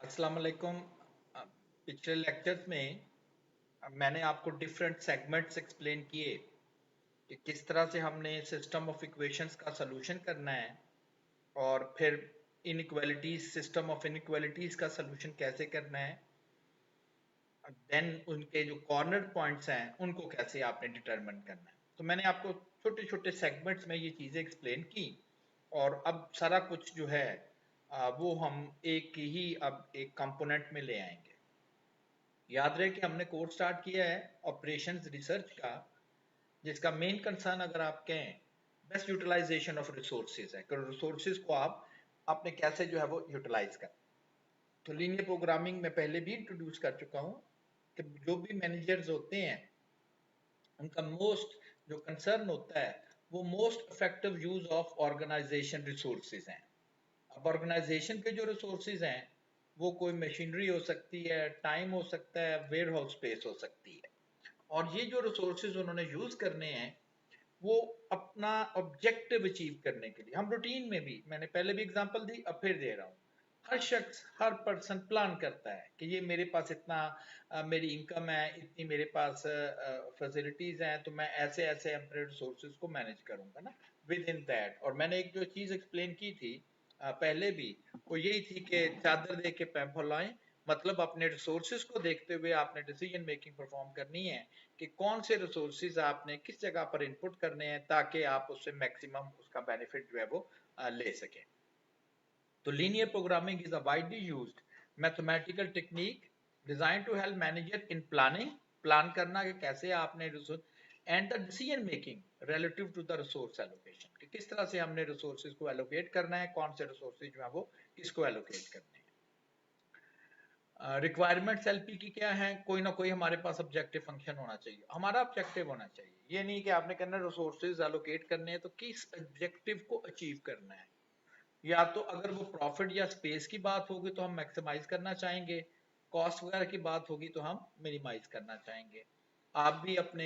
अस्सलाम वालेकुम। पिछले लेक्चर्स में मैंने आपको डिफरेंट सेगमेंट्स एक्सप्लेन किए कि किस तरह से हमने सिस्टम ऑफ इक्वेशंस का सलूशन करना है और फिर इनइक्वालिटीज सिस्टम ऑफ इनइक्वालिटीज का सलूशन कैसे करना है, देन उनके जो कॉर्नर पॉइंट्स हैं उनको कैसे आपने डिटरमिन करना है। तो मैंने आपको छोटे छोटे सेगमेंट्स में ये चीज़ें एक्सप्लेन की और अब सारा कुछ जो है वो हम एक कंपोनेंट में ले आएंगे। याद रहे कि हमने कोर्स स्टार्ट किया है ऑपरेशंस रिसर्च का, जिसका मेन कंसर्न अगर आप कहें बेस्ट यूटिलाइजेशन ऑफ रिसोर्सेज है कि रिसोर्सेज को आपने कैसे जो है वो यूटिलाइज कर। तो लीनियर प्रोग्रामिंग में पहले भी इंट्रोड्यूस कर चुका हूं कि जो भी मैनेजर्स होते हैं उनका मोस्ट जो कंसर्न होता है वो most effective use of organisation resources हैं। अब ऑर्गेनाइजेशन के जो रिसोर्सेज हैं वो कोई मशीनरी हो सकती है, टाइम हो सकता है, वेयर हाउस स्पेस हो सकती है, और ये जो रिसोर्सेज उन्होंने यूज करने हैं वो अपना ऑब्जेक्टिव अचीव करने के लिए, हम रूटीन में भी, मैंने पहले भी एग्जांपल दी अब फिर दे रहा हूँ, हर शख्स हर पर्सन प्लान करता है कि ये मेरे पास इतना मेरी इनकम है, इतनी मेरे पास फैसिलिटीज हैं, तो मैं ऐसे ऐसे अपने रिसोर्सेज को मैनेज करूंगा ना विद इन दैट। और मैंने एक जो चीज एक्सप्लेन की थी पहले भी, वो यही थी कि चादर दे के पैर फैलाएं, मतलब अपने रिसोर्सेज को देखते हुए आपने डिसीजन मेकिंग परफॉर्म करनी है कि कौन से रिसोर्सेज आपने किस जगह पर इनपुट करने हैं ताकि आप उससे मैक्सिमम उसका बेनिफिट जो है वो ले सकें। तो linear programming is a widely used mathematical technique design to help manager in planning, plan करना कि कैसे आपने resource and the decision making relative to the resource allocation, कि किस तरह से हमने रिसोर्सेज को एलोकेट करना है, कौन से रिसोर्सेज जो है वो किसको एलोकेट करने हैं। रिक्वायरमेंट्स एलपी की क्या है, कोई ना कोई हमारे पास ऑब्जेक्टिव फंक्शन होना चाहिए, हमारा ऑब्जेक्टिव होना चाहिए। ये नहीं कि आपने करना रिसोर्सेज एलोकेट करने हैं तो किस ऑब्जेक्टिव को अचीव करना है। या तो अगर वो प्रॉफिट या स्पेस की बात होगी तो हम मैक्सिमाइज करना चाहेंगे, कॉस्ट वगैरह की बात होगी तो हम मिनिमाइज करना चाहेंगे। आप भी अपने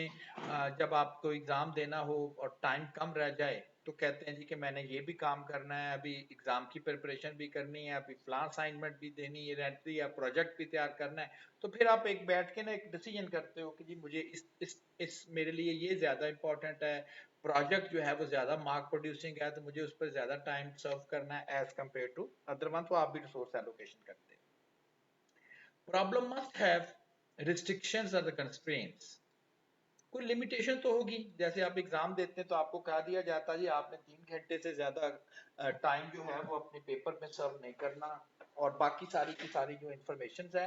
जब आपको एग्जाम देना हो और टाइम कम रह जाए तो कहते हैं जी कि मैंने ये भी काम करना है, अभी एग्जाम की प्रिपरेशन भी करनी है, अभी फलां असाइनमेंट भी देनी है, रहती है प्रोजेक्ट भी तैयार करना है। तो फिर आप एक बैठ के ना एक डिसीजन करते हो कि जी मुझे इस मेरे लिए ये ज्यादा इंपॉर्टेंट है, प्रोजेक्ट जो है वो ज्यादा मार्क प्रोड्यूसिंग है, तो मुझे उस पर ज्यादा टाइम सर्व करना है as compare to other one, तो आप भी रिसोर्स एलोकेशन करते हैं। प्रॉब्लम मस्ट हैव रिस्ट्रिक्शंस और द कंस्ट्रेंट्स, कोई लिमिटेशन तो होगी। जैसे आप एग्जाम देते हैं तो आपको कहा दिया जाता है जी आपने 3 घंटे से ज्यादा टाइम जो है वो अपने पेपर में सर्व नहीं करना, और बाकी सारी की सारी जो इंफॉर्मेशन है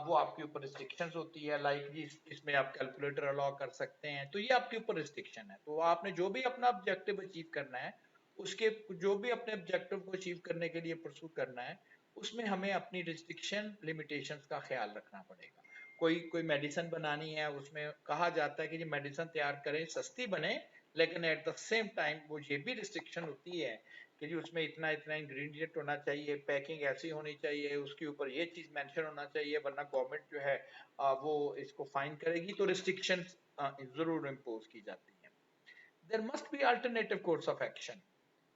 वो आपके ऊपर रिस्ट्रिक्शंस होती है, लाइक जी इसमें आप कैलकुलेटर अलाउ कर सकते हैं, तो ये आपके ऊपर रिस्ट्रिक्शन है। तो आपने जो भी अपना ऑब्जेक्टिव अचीव करना है, उसके जो भी अपने ऑब्जेक्टिव को अचीव करने के लिए परसू करना है, उसमें हमें अपनी रिस्ट्रिक्शन लिमिटेशंस का ख्याल रखना पड़ेगा। कोई कोई मेडिसिन बनानी है, उसमें कहा जाता है कि ये मेडिसिन तैयार करें सस्ती बने, लेकिन एट द सेम टाइम वो ये भी रिस्ट्रिक्शन होती है कि जी उसमें इतना इतना इंग्रेडिएंट होना चाहिए, पैकिंग ऐसी होनी चाहिए, उसके ऊपर ये चीज मेंशन होना चाहिए, वरना गवर्नमेंट जो है वो इसको फाइन करेगी। तो रिस्ट्रिक्शन जरूर इम्पोज की जाती है। There must be alternative course of action,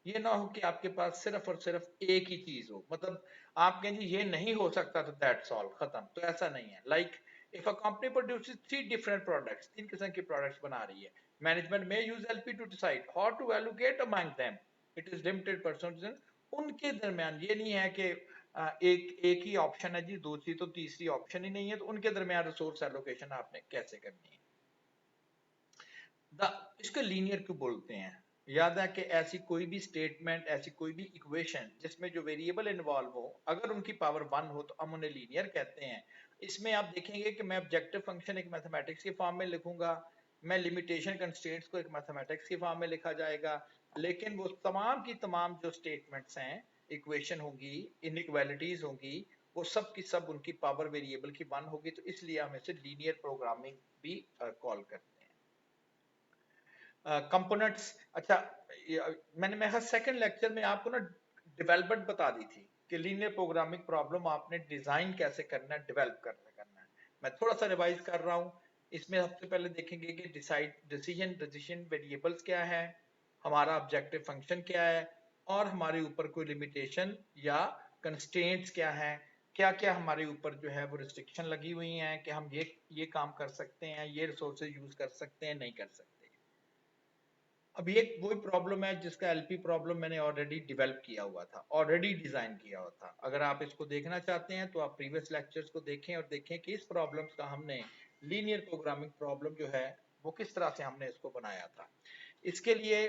ये ना हो कि आपके पास सिर्फ और सिर्फ एक ही चीज हो, मतलब आप कहें ये नहीं हो सकता तो दैट्स ऑल, खत्म। तो ऐसा नहीं है। Like if a company produces 3 different products, 3 किस्म के प्रोडक्ट्स बना रही है, मैनेजमेंट में use LP to decide how to allocate among them, it is limited person. उनके दरमियान ये नहीं है कि एक एक ही ऑप्शन है जी, दूसरी तो तीसरी ऑप्शन ही नहीं है, तो उनके दरमियान रिसोर्स एलोकेशन आपने कैसे करनी है। इसको लीनियर क्यों बोलते हैं? याद है कि ऐसी कोई भी स्टेटमेंट, ऐसी कोई भी इक्वेशन जिसमें जो वेरिएबल इन्वॉल्व हो, अगर उनकी पावर 1 हो तो हम उन्हें लीनियर कहते हैं। इसमें आप देखेंगे कि मैं ऑब्जेक्टिव फंक्शन एक मैथमेटिक्स के फॉर्म में लिखूंगा, मैं लिमिटेशन कंस्ट्रेंट्स को एक मैथमेटिक्स के फॉर्म में लिखा जाएगा, लेकिन वो तमाम की तमाम जो स्टेटमेंट्स हैं, इक्वेशन होंगी, इनइक्वालिटीज होंगी, वो सब की सब उनकी पावर वेरिएबल की 1 होगी, तो इसलिए हम इसे लीनियर प्रोग्रामिंग भी कॉल करते हैं। कंपोनेंट्स, अच्छा मैं हर सेकंड लेक्चर में आपको ना डेवलपमेंट बता दी थी कि लीनियर प्रोग्रामिंग प्रॉब्लम आपने डिजाइन कैसे करना है, डेवलप कैसे करना है। मैं थोड़ा सा रिवाइज कर रहा हूँ। इसमें सबसे पहले देखेंगे कि डिसीजन वेरिएबल्स क्या है, हमारा ऑब्जेक्टिव फंक्शन क्या है, और हमारे ऊपर कोई लिमिटेशन या कंस्ट्रेंट्स क्या है, क्या क्या हमारे ऊपर जो है वो रिस्ट्रिक्शन लगी हुई हैं कि हम ये काम कर सकते हैं, ये रिसोर्सेज यूज कर सकते हैं, नहीं कर सकते। अब ये वही प्रॉब्लम है जिसका एलपी प्रॉब्लम मैंने ऑलरेडी डेवलप किया हुआ था, ऑलरेडी डिजाइन किया हुआ था। अगर आप इसको देखना चाहते हैं तो आप प्रीवियस लेक्चर्स को देखें और देखें कि इस प्रॉब्लम्स का हमने लीनियर प्रोग्रामिंग प्रॉब्लम जो है वो किस तरह से हमने इसको बनाया था। इसके लिए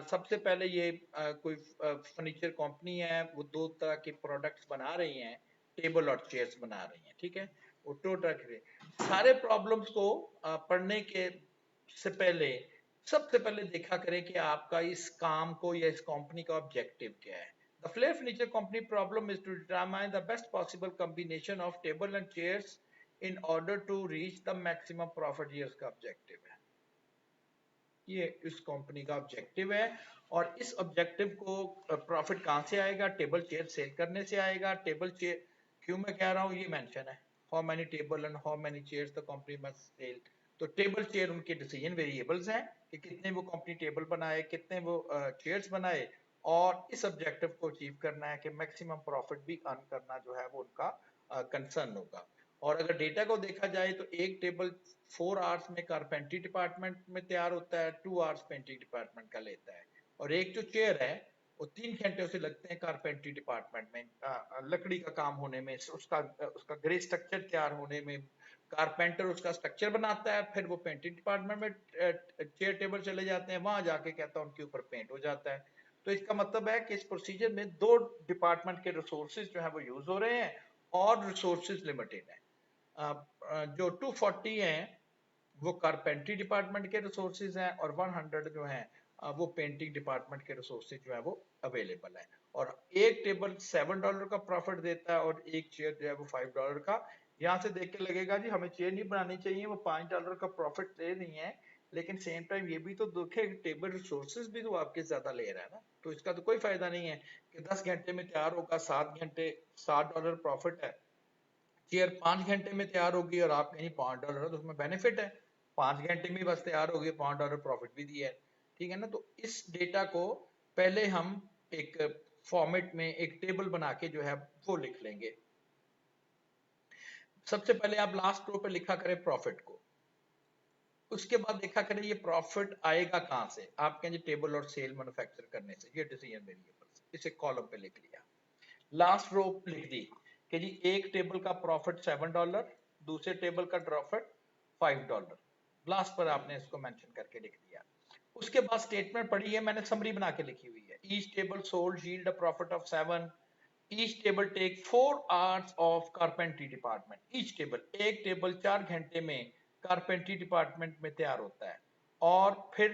सबसे पहले ये कोई फर्नीचर कंपनी है, वो दो तरह के प्रोडक्ट्स बना रही हैं, टेबल और चेयर्स बना रही हैं, ठीक है। वो टोटल सारे प्रॉब्लम्स को पढ़ने के से पहले सबसे पहले देखा करें कि आपका इस काम को या इस कंपनी का ऑब्जेक्टिव क्या है। The Flair furniture company problem is to determine the best possible combination of table and chairs in order to reach the maximum profit, ये उसका ऑब्जेक्टिव है। ये इस कंपनी का ऑब्जेक्टिव है। और इस ऑब्जेक्टिव को प्रॉफिट कहां से आएगा? टेबल चेयर सेल करने से आएगा। टेबल चेयर क्यों मैं कह रहा हूं, ये मेंशन है, how many table and how many chairs the company must sell. तो टेबल चेयर उनके डिसीजन वेरिएबल्स हैं कि कितने वो कंपनी टेबल बनाए, कितने वो चेयर्स बनाए, और इस ऑब्जेक्टिव को अचीव करना है कि मैक्सिमम प्रॉफिट भी अर्न करना जो है वो उनका कंसर्न होगा। और अगर डेटा को देखा जाए तो एक टेबल 4 आवर्स में कारपेंट्री डिपार्टमेंट में तैयार होता है, 2 आवर्स पेंटिंग डिपार्टमेंट का लेता है। और एक जो चेयर है वो 3 घंटे उसे लगते हैं कारपेंट्री डिपार्टमेंट में लकड़ी का काम होने में, उसका ग्रे स्ट्रक्चर तैयार होने में। कारपेंटर उसका स्ट्रक्चर बनाता है, फिर वो पेंटिंग डिपार्टमेंट में चेयर टेबल चले जाते हैं, वहां जाके कहता है उनके ऊपर पेंट हो जाता है। तो इसका मतलब है कि इस प्रोसीजर में दो डिपार्टमेंट के रिसोर्सेज जो है वो यूज हो रहे हैं और रिसोर्सेज लिमिटेड है। जो 240 हैं वो कारपेंट्री डिपार्टमेंट के रिसोर्सेज हैं, और 100 जो हैं वो पेंटिंग डिपार्टमेंट के रिसोर्सेज जो है वो अवेलेबल है। और एक टेबल $7 का प्रॉफिट देता है और एक चेयर जो है वो $5 का। यहाँ से देख के लगेगा जी हमें चेयर नहीं बनानी चाहिए, वो $5 का प्रॉफिट दे रही है, लेकिन सेम टाइम ये भी तो देखे टेबल रिसोर्सेज भी तो आपके ज्यादा ले रहा है ना, तो इसका तो कोई फायदा नहीं है कि 10 घंटे में तैयार होगा, 7 घंटे $7 प्रॉफिट है। चेयर 5 घंटे में तैयार होगी और आप कहीं $5 तो उसमें बेनिफिट है, 5 घंटे में बस तैयार होगी, $5 प्रॉफिट भी दिया है, ठीक है ना। तो इस डेटा को पहले हम एक फॉर्मेट में एक टेबल बना के जो है वो लिख लेंगे। सबसे पहले आप लास्ट रो पे लिखा करें प्रॉफिट को, उसके बाद देखा करें ये प्रॉफिट आएगा कहां से। आप कहेंगे टेबल और सेल मैन्युफैक्चर करने से, ये डिसीजन वेरिएबल्स, इसे कॉलम पे लिख लिया। लास्ट रो लिख दी कि जी एक टेबल का प्रॉफिट $7, दूसरे टेबल का प्रॉफिट $5। लास्ट पर आपने इसको मेंशन करके लिख दिया। उसके बाद स्टेटमेंट पढ़ी है मैंने, समरी बना के लिखी हुई है। Each table sold yield a profit of 7। Each table take 4 hours of carpentry department. Each table, एक टेबल 4 घंटे में कारपेंट्री डिपार्टमेंट में तैयार होता है, और फिर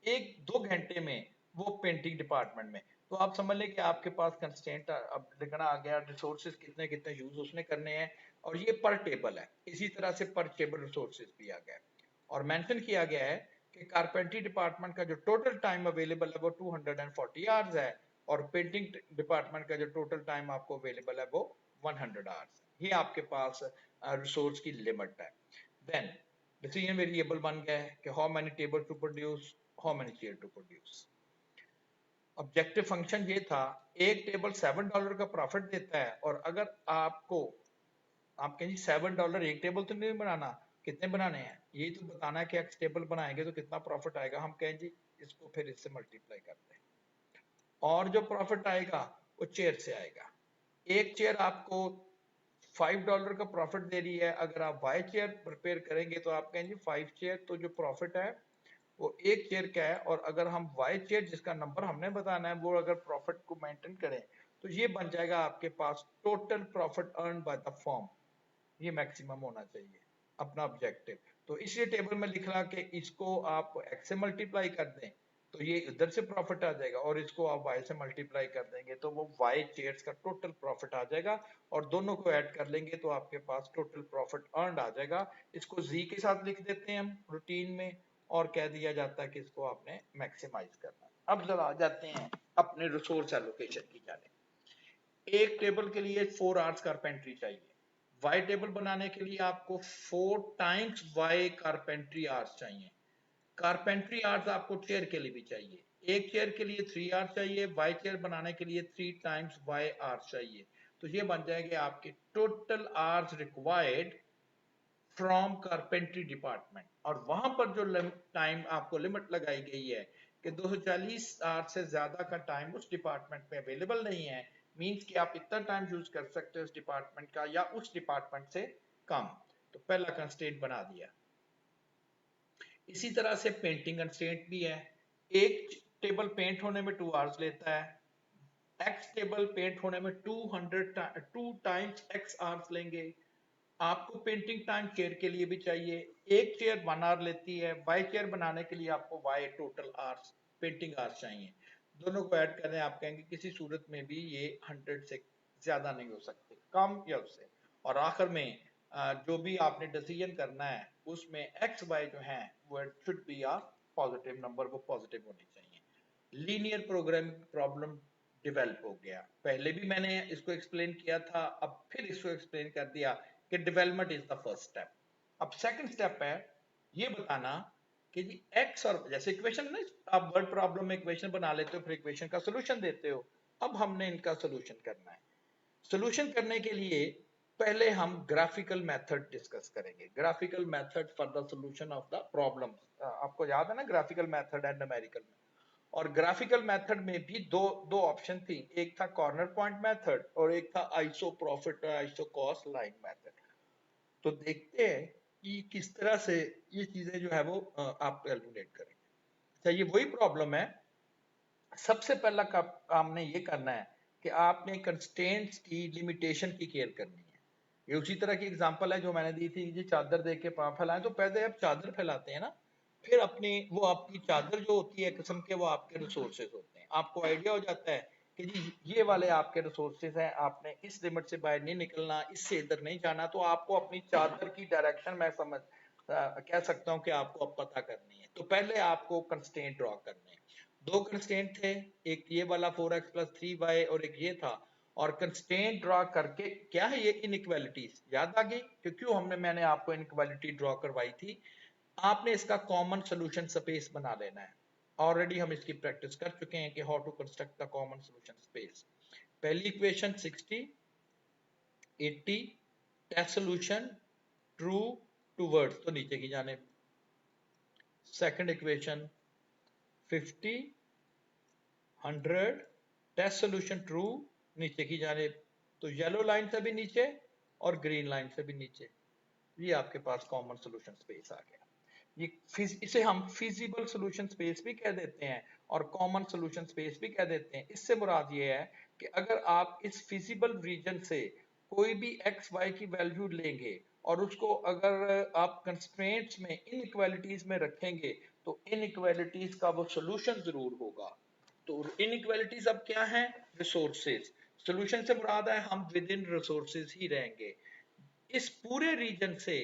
1-2 घंटे में वो पेंटिंग डिपार्टमेंट में। तो आप समझ लें कि आपके पास कंस्ट्रेंट अब लिखना आ गया, रिसोर्सेज कितने कितने यूज उसने करने हैं, और ये पर टेबल है। इसी तरह से पर टेबल रिसोर्सेज भी आ गया, और मेंशन किया गया है कि कारपेंट्री डिपार्टमेंट का जो टोटल टाइम अवेलेबल है वो 240 आवर्स है, और पेंटिंग डिपार्टमेंट का जो टोटल टाइम आपको अवेलेबल है वो 100 आवर्स। ये आपके पास रिसोर्स की लिमिट है। देन डिसीजन वेरिएबल बन गया है कि how many table to produce, how many chair to produce. Objective function ये था, एक टेबल $7 का प्रॉफिट देता है, और अगर आपको आप कहें जी $7 एक टेबल तो नहीं बनाना, कितने बनाने हैं, यही तो बताना है कि एक्स टेबल बनाएंगे तो कितना प्रॉफिट आएगा। हम कहें जी इसको फिर इससे मल्टीप्लाई करते हैं, और जो प्रॉफिट आएगा वो चेयर से आएगा। एक चेयर आपको $5 का प्रॉफिट दे रही है, अगर आप वाई चेयर प्रिपेयर करेंगे तो आप कहेंगे 5 चेयर, तो जो प्रॉफिट है वो एक चेयर का है। और अगर हम वाई चेयर जिसका नंबर हमने बताना है वो अगर प्रॉफिट को मेंटेन करें तो ये बन जाएगा आपके पास total profit earn by the firm, ये मैक्सिमम होना चाहिए अपना ऑब्जेक्टिव। तो इसलिए टेबल में लिख रहा कि इसको आप एक्स से मल्टीप्लाई कर दें तो ये इधर से प्रॉफिट आ जाएगा, और इसको आप वाई से मल्टीप्लाई कर देंगे तो वो वाई चेयर्स का टोटल प्रॉफिट आ जाएगा, और दोनों को ऐड कर लेंगे तो आपके पास टोटल प्रॉफिट अर्न आ जाएगा। इसको जी के साथ लिख देते हैं हम रूटीन में, और कह दिया जाता है कि इसको आपने मैक्सिमाइज करना है। अब जरा आ जाते हैं अपने रिसोर्स एलोकेशन की जाने। एक टेबल के लिए 4 आवर्स कारपेंट्री चाहिए, वाई टेबल बनाने के लिए आपको 4 टाइम्स वाई कारपेंट्री आवर्स चाहिए। कारपेंट्री आवर्स आपको चेयर के लिए भी चाहिए, एक चेयर के लिए 3 आवर्स चाहिए, वाई चेयर बनाने के लिए 3 टाइम्स वाई आवर्स चाहिए। तो ये बन जाएंगे आपके total hours required from carpentry department, और वहां पर जो टाइम आपको लिमिट लगाई गई है कि 240 आवर्स से ज्यादा का टाइम उस डिपार्टमेंट में अवेलेबल नहीं है, मींस कि आप इतना टाइम यूज कर सकते हो उस डिपार्टमेंट का या उस डिपार्टमेंट से कम। तो पहला कंस्ट्रेंट बना दिया। इसी तरह से पेंटिंग कंस्ट्रेंट भी है। एक टेबल पेंट होने में 2 आवर्स लेता है, एक्स टेबल पेंट होने में 2 टाइम्स एक्स आवर्स लेंगे। आपको पेंटिंग टाइम चेयर के लिए भी चाहिए, एक चेयर 1 आवर लेती है, वाई चेयर बनाने के लिए आपको y total hours painting hours चाहिए। दोनों को ऐड करें, आप कहेंगे किसी सूरत में भी ये 100 से ज्यादा नहीं हो सकते, कम या उससे। और आखिर में जो भी आपने डिसीजन करना है उसमें एक्स वाई जो है वो should be a positive number, वो पॉजिटिव होनी चाहिए। लीनियर प्रोग्रामिंग प्रॉब्लम डेवलप हो गया। पहले भी मैंने इसको एक्सप्लेन किया था, अब फिर इसको एक्सप्लेन कर दिया कि development is the first step. अब सेकंड स्टेप है ये बताना कि जी एक्स और जैसे इक्वेशन ना, आप वर्ड प्रॉब्लम में इक्वेशन बना लेते हो फिर इक्वेशन का सोल्यूशन देते हो, अब हमने इनका सोल्यूशन करना है। सोल्यूशन करने के लिए पहले हम ग्राफिकल मेथड डिस्कस करेंगे, graphical method for the solution of the problem. आपको याद है ना ग्राफिकल मेथड एंड न्यूमेरिकल में। और ग्राफिकल मेथड में भी दो दो ऑप्शन थी, एक था कॉर्नर पॉइंट मेथड और एक था आइसो प्रॉफिट और आइसो कॉस्ट लाइन मेथड। तो देखते हैं कि किस तरह से ये चीजें जो है वो आप कैलकुलेट करेंगे। अच्छा, ये वही प्रॉब्लम है। सबसे पहला हमने ये करना है कि आपने कंस्ट्रेंट्स की लिमिटेशन की केयर करनी है। ये उसी तरह की एग्जांपल है जो मैंने दी थी, ये चादर देख के पाँव फैलाएं, तो पहले आप चादर फैलाते हैं ना, फिर अपनी वो आपकी चादर जो होती है किस्म के, वो आपके रिसोर्सेज होते हैं। आपको आइडिया हो जाता है कि जी ये वाले आपके रिसोर्सेज हैं, आपने इस लिमिट से बाहर नहीं निकलना, इससे इधर नहीं जाना, तो आपको अपनी चादर की डायरेक्शन मैं कह सकता हूँ कि आपको अब पता करनी है। तो पहले आपको कंस्ट्रेंट ड्रॉ करने हैं। दो कंस्ट्रेंट थे, एक ये वाला 4x प्लस 3y और एक ये था। और कंस्ट्रेंट ड्रॉ करके क्या है ये इनइक्वालिटीज याद आ गई कि क्यों मैंने आपको इनइक्वालिटी ड्रॉ करवाई थी। आपने इसका कॉमन सोल्यूशन स्पेस बना लेना है। ऑलरेडी हम इसकी प्रैक्टिस कर चुके हैं कि how to construct the common solution space. पहली equation 60 80 test solution true towards, तो नीचे की जाने। Second equation 50 100 test solution true, नीचे की जाने। तो येलो लाइन से भी नीचे और ग्रीन लाइन से भी नीचे। ये आपके पास कॉमन सोल्यूशन स्पेस आ गया। ये इसे हम फिजिबल सोल्यूशन स्पेस भी कह देते हैं और कॉमन सोल्यूशन स्पेस भी कह देते हैं। इससे मुराद ये है कि अगर आप इस फिजिबल रीजन से कोई भी एक्स वाई की वैल्यू लेंगे और उसको अगर आप कंस्ट्रेंट्स में इनइक्वालिटीज में रखेंगे तो इनइक्वालिटीज का वो सोल्यूशन जरूर होगा। तो इनइक्वालिटीज अब क्या है, रिसोर्सेज। सोल्यूशन से मुराद है हम विद इन रिसोर्सेज ही रहेंगे। इस पूरे रीजन से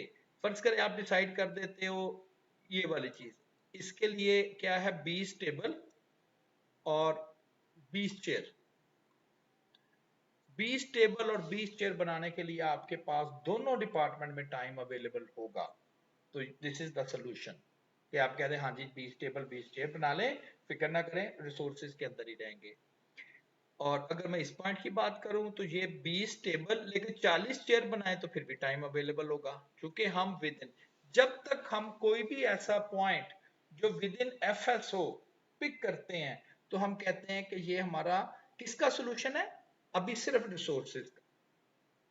फर्ज करें आप डिसाइड कर देते हो ये वाली चीज, इसके लिए क्या है 20 टेबल और 20 चेयर। 20 टेबल और 20 चेयर बनाने के लिए आपके पास दोनों डिपार्टमेंट में टाइम अवेलेबल होगा। तो दिस इज द सोल्यूशन कि आप कहते हैं हाँ जी 20 टेबल 20 चेयर बना लें, फिक्र ना करें, रिसोर्सेज के अंदर ही रहेंगे। और अगर मैं इस पॉइंट की बात करूं तो ये 20 टेबल लेकिन 40 चेयर बनाए तो फिर भी टाइम अवेलेबल होगा, क्योंकि हम विद इन, जब तक हम कोई भी ऐसा पॉइंट जो विद इन एफ एस हो पिक करते हैं तो हम कहते हैं कि ये हमारा किसका सोल्यूशन है, अभी सिर्फ रिसोर्सेज का,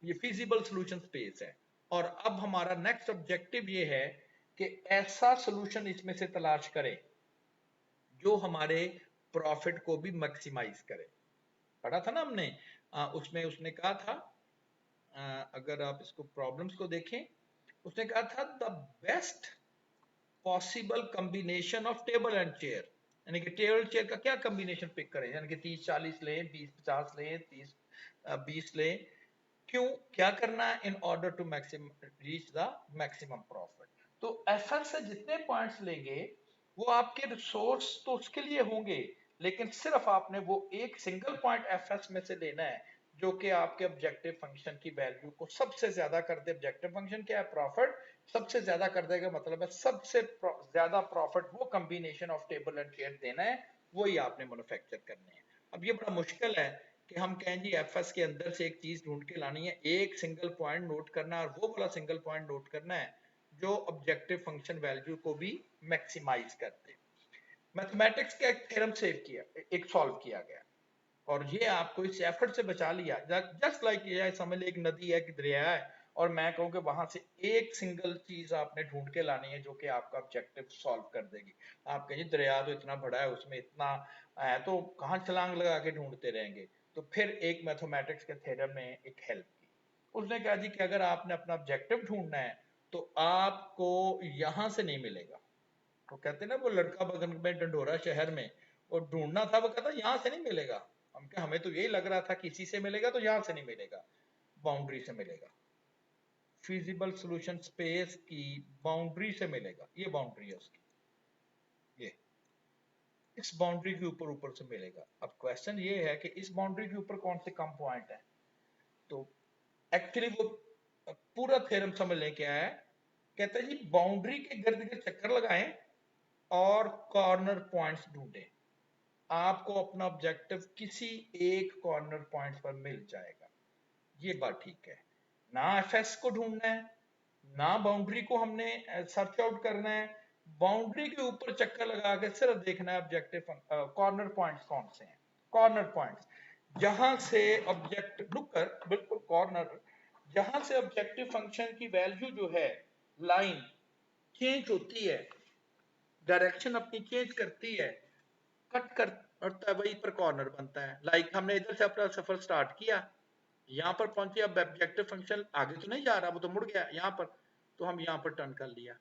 ये फिजिबल सोल्यूशन स्पेस है। और अब हमारा नेक्स्ट ऑब्जेक्टिव ये है कि ऐसा सोल्यूशन इसमें से तलाश करें जो हमारे प्रॉफिट को भी मैक्सिमाइज करे। पढ़ा था ना हमने, उसमें उसने कहा था, अगर आप इसको प्रॉब्लम्स को देखें, उसने कहा था the best possible combination of table and chair, यानी कि टेबल चेयर का क्या कॉम्बिनेशन पिक करें, यानी कि 30-40 लें, 20-50 लें, 30-20 लें। क्यों, क्या करना है, in order to maximum reach the maximum profit. तो एफएस से जितने पॉइंट्स लेंगे वो आपके रिसोर्स तो उसके लिए होंगे, लेकिन सिर्फ आपने वो एक सिंगल पॉइंट एफएस में से लेना है जो कि आपके ऑब्जेक्टिव फंक्शन की वैल्यू को सबसे ज्यादा कर दे। ऑब्जेक्टिव फंक्शन क्या है, प्रॉफिट, सबसे ज्यादा कर देगा मतलब है सबसे ज्यादा प्रॉफिट, वो combination of table and chair देना है, वही आपने मैन्युफैक्चर करने हैं। अब ये बड़ा मुश्किल है कि हम कहें जी एफएस के अंदर से एक चीज ढूंढ के लानी है, एक सिंगल पॉइंट नोट करना है और वो वाला सिंगल पॉइंट नोट करना है जो ऑब्जेक्टिव फंक्शन वैल्यू को भी मैक्सिमाइज करते। मैथमेटिक्स का एक थ्योरम सेव किया, एक सॉल्व किया गया और ये आपको इस एफर्ट से बचा लिया। जस्ट लाइक ये समझ ले एक नदी है, एक दरिया है और मैं कहूँ कि वहां से एक सिंगल चीज आपने ढूंढ के लानी है जो कि आपका ऑब्जेक्टिव सॉल्व कर देगी। आप कहेंगे दरिया तो इतना बड़ा है, उसमें इतना है तो कहाँ छलांग लगा के ढूंढते रहेंगे। तो फिर एक मैथमेटिक्स के थ्योरम ने एक हेल्प की, उसने कहा जी कि अगर आपने अपना ऑब्जेक्टिव ढूंढना है तो आपको यहां से नहीं मिलेगा। तो कहते ना वो लड़का बगल में डंडोरा शहर में वो ढूंढना था, वो कहता यहाँ से नहीं मिलेगा। हम क्या, हमें तो यही लग रहा था कि इसी से मिलेगा, तो यहाँ से नहीं मिलेगा, बाउंड्री से मिलेगा। फिजिबल सॉल्यूशन स्पेस की बाउंड्री से मिलेगा, ये बाउंड्री है उसकी, ये इस बाउंड्री के ऊपर ऊपर से मिलेगा। अब क्वेश्चन ये है कि इस बाउंड्री के ऊपर कौन से कम पॉइंट है। तो एक्चुअली वो पूरा थ्योरम समझ लें क्या है। कहता है जी बाउंड्री के गिर्द गिर्द चक्कर लगाएं और कॉर्नर पॉइंट्स ढूंढें, आपको अपना ऑब्जेक्टिव किसी एक कॉर्नर पॉइंट पर मिल जाएगा। ये बात ठीक है, ना एफएस को ढूंढना है ना बाउंड्री को हमने सर्च आउट करना है, बाउंड्री के ऊपर चक्कर लगा के सिर्फ देखना है ऑब्जेक्टिव कॉर्नर पॉइंट्स कौन से हैं। कॉर्नर पॉइंट्स जहां से ऑब्जेक्ट लुक कर बिल्कुल कॉर्नर जहां से ऑब्जेक्टिव फंक्शन की वैल्यू जो है लाइन चेंज होती है, डायरेक्शन अपनी चेंज करती है, कट करता है, वहीं पर कॉर्नर बनता है। लाइक हमने इधर से अपना सफर स्टार्ट किया, यहाँ पर पहुंचे, अब ऑब्जेक्टिव फंक्शन आगे तो नहीं जा रहा, वो तो मुड़ गया यहाँ पर, तो हम यहाँ पर टर्न कर लिया,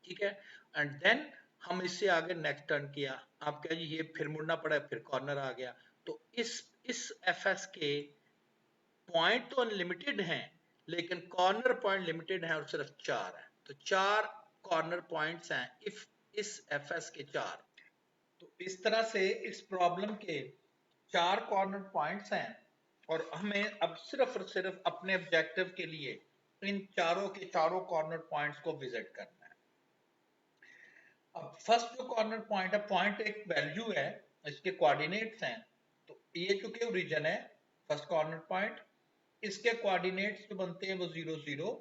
ठीक है। एंड देन हम इससे आगे नेक्स्ट टर्न किया, आप कह जी ये फिर मुड़ना पड़ा, फिर कॉर्नर आ गया। तो इस एफएस के पॉइंट तो अनलिमिटेड हैं लेकिन कॉर्नर पॉइंट लिमिटेड है और सिर्फ 4 है। तो 4 कॉर्नर पॉइंट्स हैं इस एफएस के 4। तो इस तरह से इस प्रॉब्लम के 4 कॉर्नर पॉइंट्स हैं और हमें अब सिर्फ और सिर्फ अपने ऑब्जेक्टिव के लिए इन चारों के चारों कॉर्नर पॉइंट्स को विजिट करना है। अब फर्स्ट जो कॉर्नर पॉइंट है, पॉइंट एक वैल्यू है, इसके कोऑर्डिनेट्स हैं। तो ये चूंकि ओरिजिन है फर्स्ट कॉर्नर पॉइंट, इसके कोऑर्डिनेट्स जो बनते हैं वो 0 0।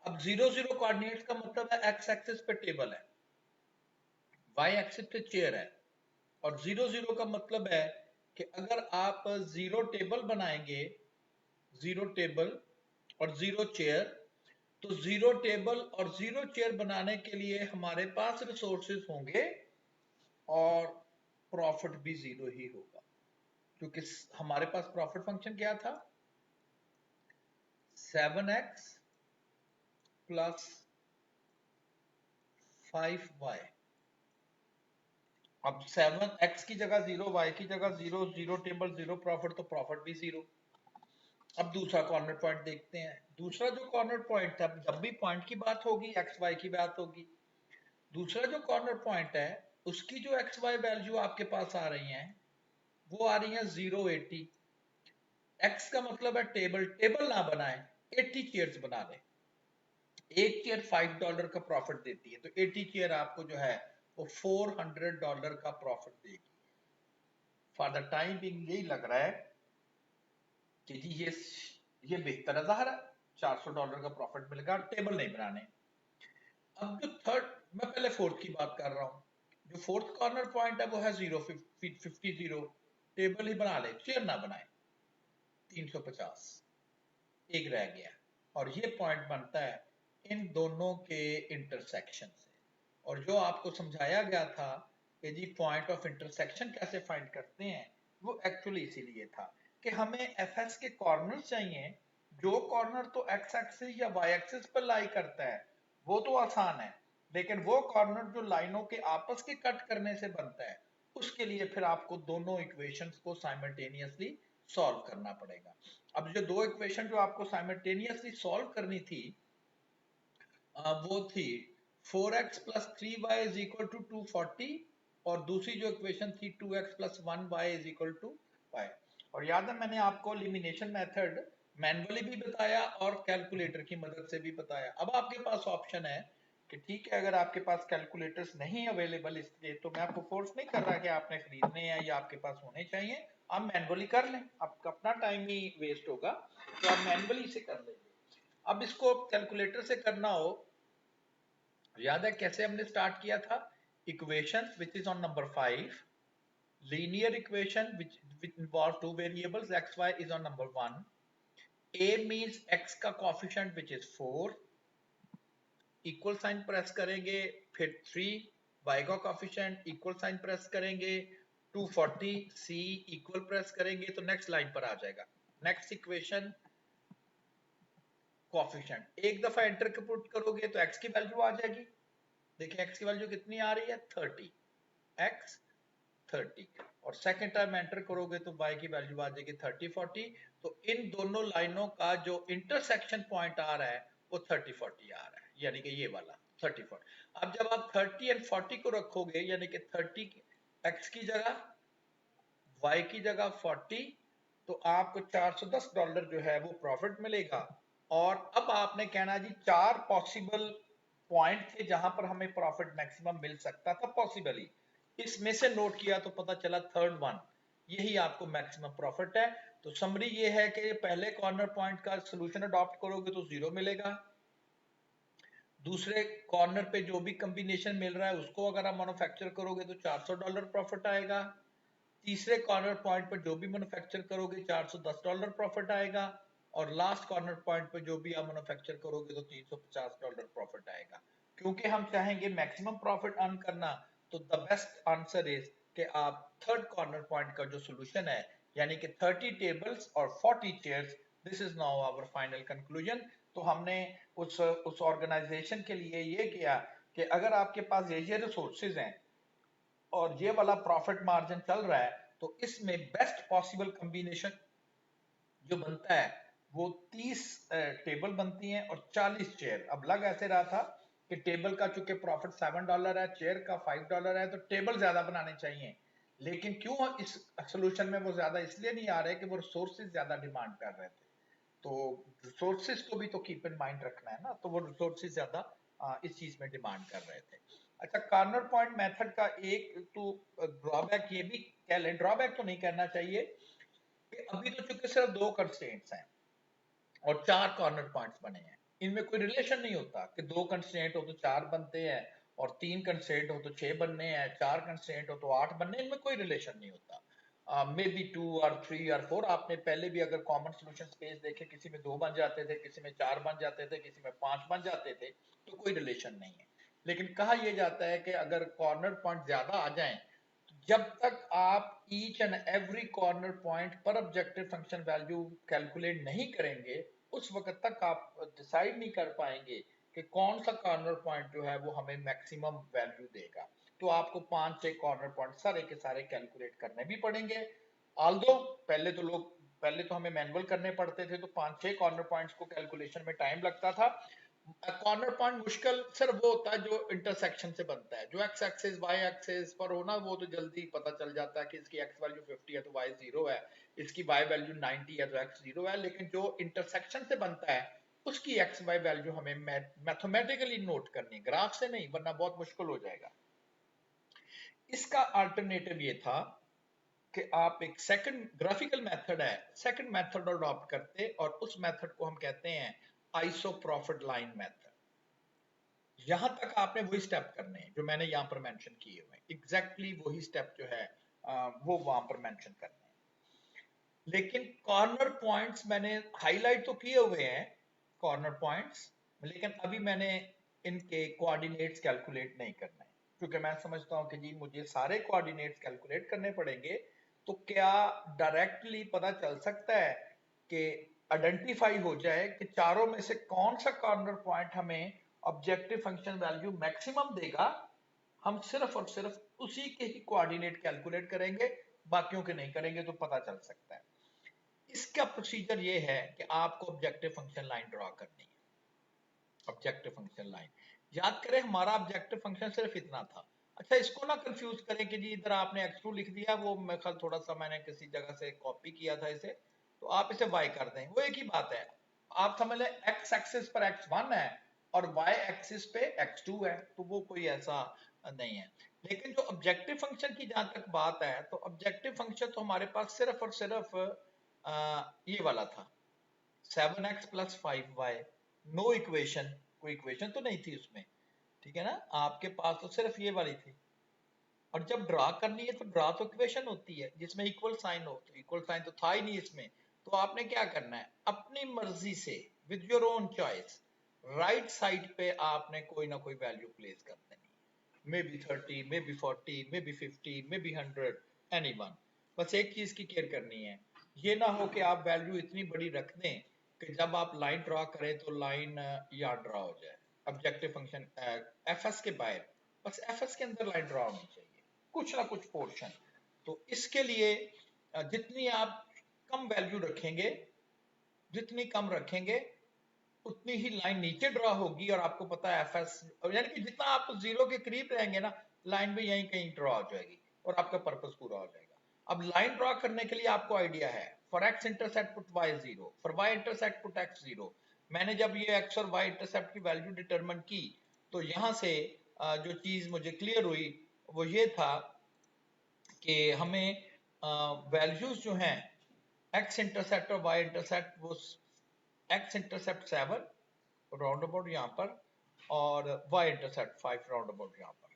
अब 0 0 कोऑर्डिनेट्स का मतलब है एक्स एक्सिस पे टेबल है, वाई एक्सिस पे चेयर है, और 0 0 का मतलब है कि अगर आप 0 टेबल बनाएंगे, 0 टेबल और 0 चेयर, तो 0 टेबल और 0 चेयर बनाने के लिए हमारे पास रिसोर्सेज होंगे और प्रॉफिट भी 0 ही होगा, क्योंकि हमारे पास प्रॉफिट फंक्शन क्या था, 7x प्लस 5y। अब 7x की जगह 0, y की जगह 0, 0 टेबल 0 प्रॉफिट, तो प्रॉफिट भी 0। अब दूसरा कॉर्नर पॉइंट देखते हैं। दूसरा जो कॉर्नर पॉइंट था, जब भी पॉइंट की बात होगी एक्स वाई की बात होगी, दूसरा जो कॉर्नर पॉइंट है उसकी जो एक्स वाई वैल्यू आपके पास आ रही हैं वो आ रही है 0 80। एक्स का मतलब है टेबल, टेबल ना बनाए, 80 चेयर्स बना ले। एक चेयर $5 का प्रॉफिट देती है, तो 80 चेयर आपको जो है वो $400 का प्रॉफिट देगी। फॉर द टाइम बिंग यही लग रहा है कि जी ये बेहतर है, ज़ाहिर है $400 का प्रॉफिट मिलेगा, टेबल नहीं बनाने। अब जो थर्ड, मैं पहले फोर्थ की बात कर रहा हूँ, जो फोर्थ कॉर्नर पॉइंट है वो है 50, टेबल ही बना ले, चेयर ना बनाए, 350, एक रह गया। और ये पॉइंट बनता है इन दोनों के इंटरसेक्शन से। और जो आपको समझाया गया था कि जी पॉइंट ऑफ इंटरसेक्शन कैसे फाइंड करते हैं, वो एक्चुअली इसीलिए था कि हमें एफएस के कॉर्नर चाहिए, जो कॉर्नर तो एक्स एक्सिस या वाई एक्सिस पर लाई करता है वो तो आसान है, लेकिन वो कॉर्नर जो लाइनों के आपस के कट करने से बनता है, उसके लिए फिर आपको दोनों इक्वेशंस को साइमल्टेनियसली सॉल्व करना पड़ेगा। अब जो दो इक्वेशन जो आपको साइमल्टेनियसली सॉल्व करनी थी वो थी 4x plus 3y is equal to 240, और दूसरी जो इक्वेशन थी 2x plus 1y is equal to y। और याद है मैंने आपको एलिमिनेशन मेथड मैन्युअली भी बताया और कैलकुलेटर की मदद से भी बताया। अब आपके पास ऑप्शन है कि ठीक है अगर आपके पास कैलकुलेटर्स नहीं अवेलेबल इसलिए, तो मैं आपको फोर्स नहीं कर रहा कि आपने खरीदने हैं या आपके पास होने चाहिए, आप मैनुअली कर लें, आपका अपना टाइम ही वेस्ट होगा, तो आप मैनुअली इसे कर लेंगे। अब इसको कैलकुलेटर से करना हो, याद है कैसे हमने स्टार्ट किया था? Equation which is on number 5, linear equation which involves two variables x y is on number 1, a means x का coefficient which is 4, equal sign press करेंगे, फिर 3 y का कोफिशिएंट, इक्वल साइन प्रेस करेंगे, 240 c equal press करेंगे तो next line पर आ जाएगा। Next equation coefficient एक दफा एंटर पुट करोगे तो x की वैल्यू आ जाएगी। देखिए x की वैल्यू कितनी आ रही है, 30, x 30, और सेकेंड टाइम एंटर करोगे तो y की वैल्यू आ जाएगी 30 40। तो इन दोनों लाइनों का जो इंटरसेक्शन पॉइंट आ रहा है वो 30 40 आ रहा है, यानी कि ये वाला 30 40। अब जब आप 30 एंड 40 को रखोगे, यानी कि 30 x की जगह, y की जगह 40, तो आपको $410 जो है वो प्रॉफिट मिलेगा। और अब आपने कहना जी 4 पॉसिबल पॉइंट थे जहां पर हमें प्रॉफिट मैक्सिमम मिल सकता था, पॉसिबली इसमें से नोट किया तो पता चला थर्ड वन यही आपको मैक्सिमम प्रॉफिट है। तो समरी ये है कि पहले कॉर्नर पॉइंट का सोल्यूशन अडॉप्ट करोगे तो 0 मिलेगा, दूसरे कॉर्नर पे जो भी कॉम्बिनेशन मिल रहा है उसको अगर आप मैन्युफैक्चर करोगे तो $400 प्रॉफिट आएगा, तीसरे कॉर्नर पॉइंट पर जो भी मैन्युफैक्चर करोगे $410 प्रॉफिट आएगा, और लास्ट कॉर्नर पॉइंट पर जो भी आप मैन्युफैक्चर करोगे तो $350 प्रॉफिट आएगा। क्योंकि हम चाहेंगे मैक्सिमम प्रॉफिट अर्न करना, तो द बेस्ट आंसर इज कि आप थर्ड कॉर्नर पॉइंट का जो सोल्यूशन है, यानी कि 30 टेबल्स और 40 chairs, this is now our final conclusion. तो हमने उस ऑर्गेनाइजेशन के लिए ये किया कि अगर आपके पास ये रिसोर्सेज हैं और ये वाला प्रॉफिट मार्जिन चल रहा है, तो इसमें बेस्ट पॉसिबल कॉम्बिनेशन जो बनता है वो 30 टेबल बनती हैं और 40 चेयर। अब लग ऐसे रहा था कि टेबल का चूंकि प्रॉफिट $7 है, चेयर का $5 है, तो टेबल ज्यादा बनाने चाहिए, लेकिन क्यों इस सोल्यूशन में वो ज्यादा इसलिए नहीं आ रहे कि वो रिसोर्सेज ज्यादा डिमांड कर रहे थे। तो रिसोर्सेज को भी तो कीप इन माइंड रखना है ना, तो वो रिसोर्सेज ज्यादा इस चीज में डिमांड कर रहे थे। अच्छा, कॉर्नर पॉइंट मेथड का एक तो ड्रॉबैक ये भी कह लें, ड्रॉबैक तो नहीं करना चाहिए, कि अभी तो चूंकि सिर्फ 2 कंस्ट्रेंट्स हैं और 4 कॉर्नर पॉइंट्स बने हैं, इनमें कोई रिलेशन नहीं होता कि 2 कंस्ट्रेंट हो तो 4 बनते हैं और 3 कंस्ट्रेंट हो तो 6 बनने हैं, 4 कंस्ट्रेंट हो तो 8 बनने, इनमें कोई रिलेशन नहीं होता। मे बी 2 और 3 और 4, आपने पहले भी अगर कॉमन सोल्यूशन स्पेस देखे, किसी में 2 बन जाते थे, किसी में 4 बन जाते थे, किसी में 5 बन जाते थे, तो कोई रिलेशन नहीं है। लेकिन कहा यह जाता है कि अगर कॉर्नर पॉइंट ज्यादा आ जाएं, जब तक आप each and every corner point पर ऑब्जेक्टिव फंक्शन वैल्यू कैलकुलेट नहीं करेंगे, उस वक्त तक आप डिसाइड नहीं कर पाएंगे कि कौन सा कॉर्नर पॉइंट जो है वो हमें मैक्सिमम वैल्यू देगा। तो आपको 5-6 कॉर्नर पॉइंट सारे के सारे कैलकुलेट करने भी पड़ेंगे। ऑल्दो पहले तो हमें मैनुअल करने पड़ते थे, तो 5-6 कॉर्नर पॉइंट्स को कैलकुलेशन में टाइम लगता था। कॉर्नर पॉइंट मुश्किल सिर्फ वो होता है जो इंटरसेक्शन से बनता है, जो एक्स एक्सिस वाई एक्सिस पर होना, वो तो जल्दी पता चल जाता है कि इसकी एक्स वैल्यू 50 है तो वाई 0 है, इसकी वाई वैल्यू 90 है तो एक्स 0 है। लेकिन जो इंटरसेक्शन से बनता है उसकी एक्स वाई वैल्यू हमें मैथमेटिकली नोट करनी है, ग्राफ से नहीं, वरना बहुत मुश्किल हो जाएगा। इसका अल्टरनेटिव ये था कि आप एक सेकंड ग्राफिकल मेथड है, सेकंड मेथड अडॉप्ट करते, और उस मेथड को हम कहते हैं आइसो प्रॉफिट लाइन मेथड। यहां तक आपने वही स्टेप करने हैं जो मैंने यहां पर मेंशन किए हुए हैं, एग्जैक्टली वही स्टेप जो है वो वहां पर मेंशन करने हैं। लेकिन कॉर्नर पॉइंट्स मैंने हाईलाइट तो किए हुए हैं, कॉर्नर पॉइंट्स, लेकिन अभी मैंने इनके कोऑर्डिनेट्स कैलकुलेट नहीं करना है, क्योंकि मैं समझता हूं कि जी मुझे सारे कोऑर्डिनेट्स कैलकुलेट करने पड़ेंगे। तो क्या डायरेक्टली पता चल सकता है कि आइडेंटिफाई हो जाए कि चारों में से कौन सा कॉर्नर पॉइंट हमें ऑब्जेक्टिव फंक्शन वैल्यू मैक्सिमम देगा? हम सिर्फ और सिर्फ उसी के ही कोऑर्डिनेट कैलकुलेट करेंगे, बाकियों के नहीं करेंगे, तो पता चल सकता है। इसका प्रोसीजर ये है कि आपको ऑब्जेक्टिव फंक्शन लाइन ड्रॉ करनी है। ऑब्जेक्टिव फंक्शन लाइन, याद करें हमारा ऑब्जेक्टिव फंक्शन सिर्फ इतना था। अच्छा, इसको ना कंफ्यूज करें कि जी इधर आपने x2 लिख दिया, वो मैं ख्याल थोड़ा सा मैंने किसी जगह से कॉपी किया था इसे, तो आप इसे y कर दें, वो एक ही बात है। आप समझ लें x एक्सिस पर x1 है और y एक्सिस पे x2 है, तो वो कोई ऐसा नहीं है। लेकिन जो ऑब्जेक्टिव फंक्शन की जहां तक बात है, तो ऑब्जेक्टिव फंक्शन तो हमारे पास सिर्फ और सिर्फ ये वाला था, 7x प्लस 5y। नो इक्वेशन, कोई इक्वेशन तो नहीं थी उसमें, ठीक है ना। आपके पास तो सिर्फ ये वाली थी। और जब ड्रा करनी है तो ड्रा तो इक्वेशन होती है जिसमें इक्वल साइन हो, तो इक्वल साइन तो था ही नहीं इसमें। तो आपने क्या करना है, अपनी मर्जी से with your own choice right side पे आपने कोई ना कोई वैल्यू प्लेस कर देनी है। May be 30, may be 40, may be 50, may be 100, any one. बस एक चीज की केयर करनी है, ये ना हो कि आप वैल्यू इतनी बड़ी रख दें कि जब आप लाइन ड्रा करें तो लाइन यहाँ ड्रा हो जाए ऑब्जेक्टिव फंक्शन एफ एस के बाहर। बस एफ एस के अंदर लाइन ड्रा होनी चाहिए कुछ ना कुछ पोर्शन। तो इसके लिए जितनी आप कम वैल्यू रखेंगे, जितनी कम रखेंगे उतनी ही लाइन नीचे ड्रा होगी। और आपको पता है एफ एस, यानी कि जितना आप जीरो के करीब रहेंगे ना, लाइन भी यहीं कहीं ड्रा हो जाएगी और आपका पर्पस पूरा हो जाएगा। अब लाइन ड्रा करने के लिए आपको आइडिया है, for x intercept put y zero, for y intercept put x zero. मैंने जब ये एक्स और वाई इंटरसेप्ट की वैल्यू डिटरमिन की, तो यहां से जो चीज मुझे क्लियर हुई वो ये था कि हमें वैल्यूज जो हैं एक्स इंटरसेप्ट और वाई इंटरसेप्ट, वो एक्स इंटरसेप्ट 7 राउंड अबाउट यहाँ पर, और वाई इंटरसेप्ट 5 राउंड अबाउट यहाँ पर,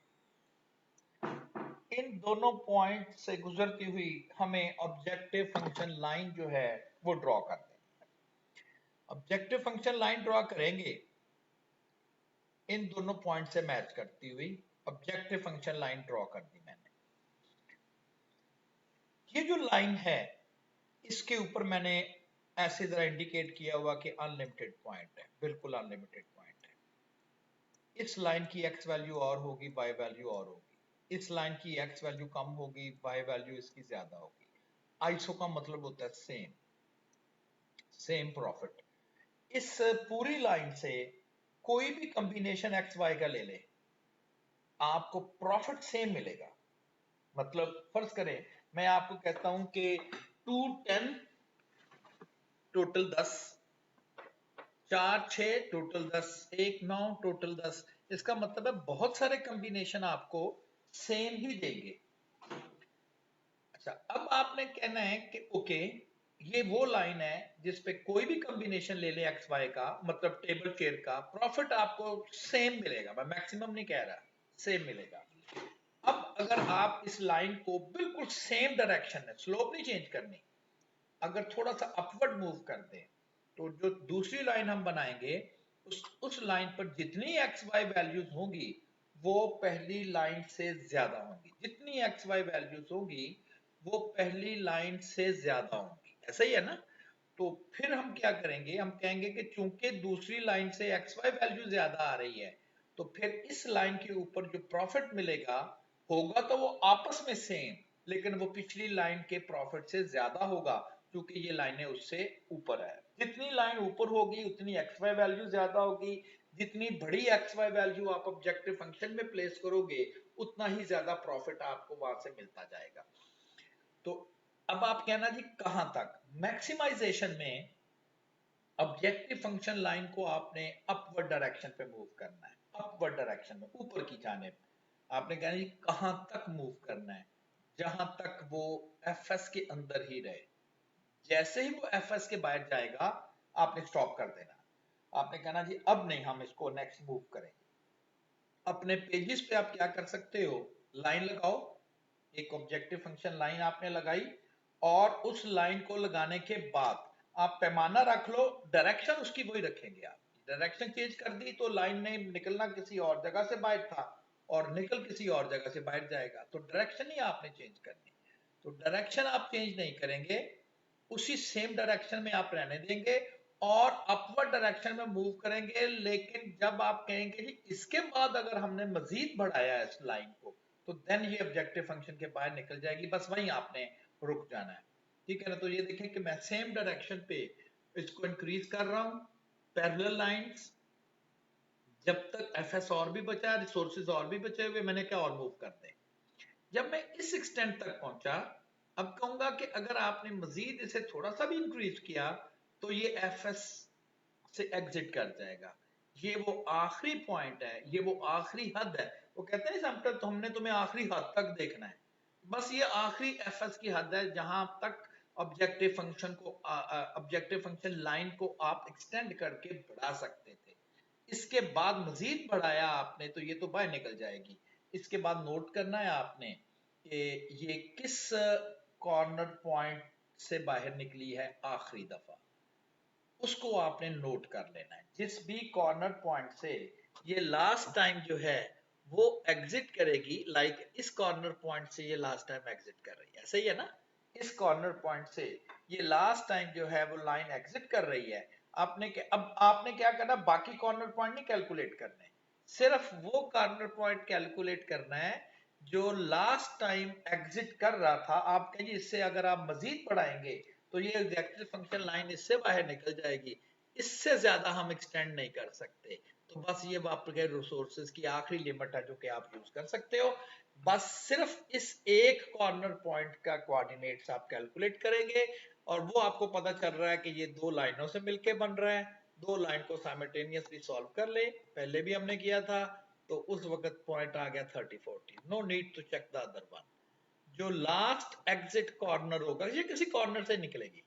इन दोनों पॉइंट से गुजरती हुई हमें ऑब्जेक्टिव फंक्शन लाइन जो है वो ड्रॉ कर देनी है। ऑब्जेक्टिव फंक्शन लाइन ड्रॉ करेंगे इन दोनों पॉइंट से मैच करती हुई, ऑब्जेक्टिव फंक्शन लाइन ड्रॉ कर दी मैंने। ये जो लाइन है इसके ऊपर मैंने ऐसे जरा इंडिकेट किया हुआ कि अनलिमिटेड पॉइंट है, बिल्कुल अनलिमिटेड पॉइंट है। इस लाइन की एक्स वैल्यू और होगी, वाई वैल्यू और होगी। इस लाइन की एक्स वैल्यू कम होगी, वाई वैल्यू इसकी ज्यादा होगी। आइसो का मतलब होता है सेम, सेम प्रॉफिट। इस पूरी लाइन से कोई भी कॉम्बिनेशन एक्स वाई का ले ले, आपको प्रॉफिट सेम मिलेगा। मतलब फर्ज करें मैं आपको कहता हूं कि 2 10 टोटल 10, 4 6 टोटल 10, 1 9 टोटल 10। इसका मतलब है बहुत सारे कॉम्बिनेशन आपको सेम ही देंगे। अच्छा, अब आपने कहना है कि ओके, ये वो लाइन है जिसपे कोई भी कॉम्बिनेशन ले ले एक्स वाई का, मतलब टेबल शेयर का, प्रॉफिट आपको सेम मिलेगा। मैं मैक्सिमम नहीं कह रहा, सेम मिलेगा। अब अगर आप इस लाइन को बिल्कुल सेम डायरेक्शन में, स्लोप नहीं चेंज करनी, अगर थोड़ा सा अपवर्ड मूव कर दें, तो जो दूसरी लाइन हम बनाएंगे उस लाइन पर जितनी एक्स वाई वैल्यूज होंगी वो पहली लाइन से ज्यादा होंगी। जितनी एक्स वाई वैल्यूज होंगी वो पहली लाइन से ज्यादा होंगी। ऐसा ही है ना। तो फिर हम क्या करेंगे, हम कहेंगे कि चूंकि दूसरी लाइन से एक्स वाई वैल्यू ज्यादा आ रही है, तो फिर इस लाइन के ऊपर जो प्रॉफिट मिलेगा होगा तो वो आपस में सेम, लेकिन वो पिछली लाइन के प्रॉफिट से ज्यादा होगा क्योंकि ये लाइनें उससे ऊपर है। जितनी लाइन ऊपर होगी उतनी एक्स वाई वैल्यू ज्यादा होगी। जितनी बड़ी एक्स वाई वैल्यू आप ऑब्जेक्टिव फंक्शन में प्लेस करोगे उतना ही ज्यादा प्रॉफिट आपको वहां से मिलता जाएगा। तो अब आप कहना जी कहां तक, मैक्सिमाइजेशन में ऑब्जेक्टिव फंक्शन लाइन को आपने अपवर्ड डायरेक्शन पे मूव करना है, अपवर्ड डायरेक्शन में, ऊपर की जानिब। आपने कहना जी कहां तक मूव करना है, जहां तक वो एफ एस के अंदर ही रहे। जैसे ही वो एफ एस के बाहर जाएगा आपने स्टॉप कर देना। आपने कहना जी अब नहीं, हम इसको नेक्स्ट मूव करेंगे। अपने पेजेस पे आप क्या कर सकते हो, लाइन लगाओ, एक ऑब्जेक्टिव फंक्शन लाइन आपने लगाई, और उस लाइन को लगाने के बाद आप पैमाना रख लो, डायरेक्शन उसकी वही रखेंगे। आप डायरेक्शन चेंज कर दी तो लाइन ने निकलना किसी और जगह से बाहर था और निकल किसी और जगह से बाहर जाएगा, तो डायरेक्शन ही आपने चेंज करनी। तो डायरेक्शन आप चेंज नहीं करेंगे, उसी सेम डायरेक्शन में आप रहने देंगे और अपवर्ड डायरेक्शन में मूव करेंगे। लेकिन जब आप कहेंगे जी इसके बाद अगर हमने मजीद बढ़ाया इस लाइन को, तो देन ये ऑब्जेक्टिव फंक्शन के बाहर निकल जाएगी, बस वहीं आपने रुक जाना है। ठीक है ना। तो ये देखें कि मैं सेम डायरेक्शन पे इसको इंक्रीज कर रहा हूं, पैरेलल लाइंस, जब तक एफ एस और भी बचा है, रिसोर्सेज और भी बचे हुए, मैंने क्या और मूव कर दे। जब मैं इस एक्सटेंट तक पहुंचा, अब कहूंगा कि अगर आपने मजीद इसे थोड़ा सा भी इंक्रीज किया तो ये एफ एस से एग्जिट कर जाएगा। ये वो आखिरी पॉइंट है, ये वो आखिरी हद है वो कहते हैं समटाइम तो हमने तुम्हें आखिरी हद तक देखना है। बस ये आखिरी एफएस की हद है जहां तक ऑब्जेक्टिव फंक्शन लाइन को आप एक्सटेंड करके बढ़ा सकते थे। इसके बाद मजीद बढ़ाया आपने तो ये तो बाहर निकल जाएगी। इसके बाद नोट करना है आपने कि ये किस कॉर्नर पॉइंट से बाहर निकली है आखिरी दफा, उसको आपने नोट कर लेना है। जिस भी कॉर्नर पॉइंट से ये लास्ट टाइम जो है वो एग्जिट करेगी, लाइक इस कॉर्नर पॉइंट से ये लास्ट टाइम एग्जिट कर रही है, सही है ना? इस कॉर्नर पॉइंट से ये लास्ट टाइम जो है वो लाइन एग्जिट कर रही है। अब आपने क्या करना, बाकी कॉर्नर पॉइंट नहीं कैलकुलेट करने, सिर्फ वो कॉर्नर पॉइंट कैलकुलेट करना है जो लास्ट टाइम एग्जिट कर रहा था। आप कहिए इससे अगर आप मजीद बढ़ाएंगे तो ये ऑब्जेक्टिव फंक्शन लाइन इससे बाहर निकल जाएगी, इससे ज्यादा हम एक्सटेंड नहीं कर सकते। तो बस ये आपके रिसोर्सेज की आखिरी लिमिट है जो कि आप यूज कर सकते हो। बस सिर्फ इस एक कॉर्नर पॉइंट का कोऑर्डिनेट्स आप कैलकुलेट करेंगे और वो आपको पता चल रहा है कि ये दो लाइनों से मिलके बन रहा है। दो लाइन को साइमल्टेनियसली सॉल्व कर ले, पहले भी हमने किया था। तो उस वक्त पॉइंट आ गया 30-40, no need to check the other one. जो लास्ट एग्जिट कॉर्नर होगा ये किसी कॉर्नर से निकलेगी,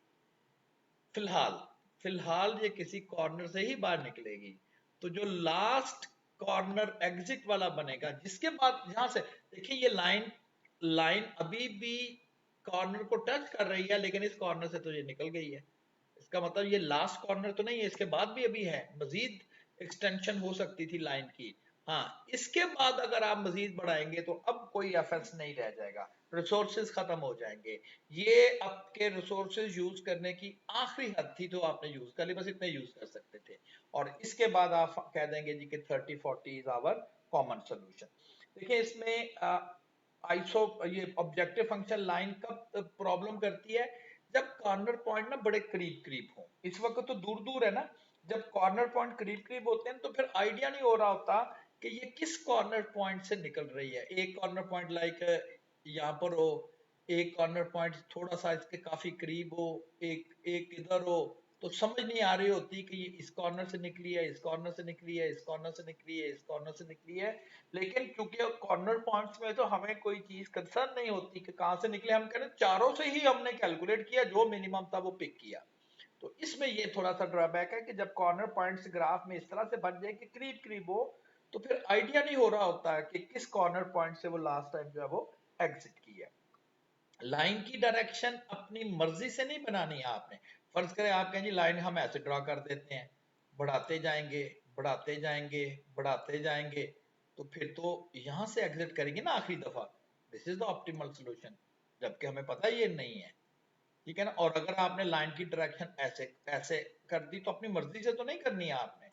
फिलहाल फिलहाल ये किसी कॉर्नर से ही बाहर निकलेगी। तो जो लास्ट कॉर्नर एग्जिट वाला बनेगा, जिसके बाद यहां से देखिए ये लाइन लाइन अभी भी कॉर्नर को टच कर रही है, लेकिन इस कॉर्नर से तो ये निकल गई है। इसका मतलब ये लास्ट कॉर्नर तो नहीं है, इसके बाद भी अभी है, मजीद एक्सटेंशन हो सकती थी लाइन की। हाँ, इसके बाद अगर आप मजीद बढ़ाएंगे तो अब कोई एफएस नहीं रह जाएगा, रिसोर्सेज खत्म हो जाएंगे। ये आपके रिसोर्सेज यूज करने की आखिरी हद थी तो आपने यूज कर ली, बस इतने यूज कर सकते थे। और इसके बाद आप कह देंगे जी कि 30-40 इज आवर कॉमन सोल्यूशन। देखिए इसमें आइसो ये ऑब्जेक्टिव फंक्शन लाइन कब प्रॉब्लम करती है, जब कॉर्नर पॉइंट ना बड़े करीब करीब हो। इस वक्त तो दूर दूर है ना, जब कॉर्नर पॉइंट करीब करीब होते हैं तो फिर आइडिया नहीं हो रहा होता कि ये किस कॉर्नर पॉइंट से निकल रही है। एक कॉर्नर पॉइंट लाइक यहाँ पर हो, एक कॉर्नर पॉइंट थोड़ा सा इसके काफी करीब हो, एक एक इधर हो, तो समझ नहीं आ रही होती कि ये इस कॉर्नर से निकली है, इस कॉर्नर से निकली है, इस कॉर्नर से निकली है, इस कॉर्नर से निकली है। लेकिन क्योंकि कॉर्नर पॉइंट्स में तो हमें कोई चीज कंसर्न नहीं होती कि कहां से निकले, हम कह रहे चारों से ही हमने कैलकुलेट किया, जो मिनिमम था वो पिक किया। तो इसमें ये थोड़ा सा ड्रॉबैक है कि जब कॉर्नर पॉइंट्स ग्राफ में इस तरह से बन जाए कि करीब करीब हो, तो फिर आइडिया नहीं हो रहा होता है कि किस कॉर्नर पॉइंट से वो लास्ट टाइम जो है वो एग्जिट की है। लाइन की डायरेक्शन अपनी मर्जी से नहीं बनानी है आपने। फर्ज करें आप कहें जी लाइन हम ऐसे ड्रॉ कर देते हैं, बढ़ाते जाएंगे, बढ़ाते जाएंगे, बढ़ाते जाएंगे, तो फिर तो यहां से एग्जिट करेंगे ना आखिरी दफा। This is the optimal solution, जबकि हमें पता ये नहीं है, ठीक है ना। और अगर आपने लाइन की डायरेक्शन ऐसे ऐसे कर दी तो अपनी मर्जी से तो नहीं करनी है आपने।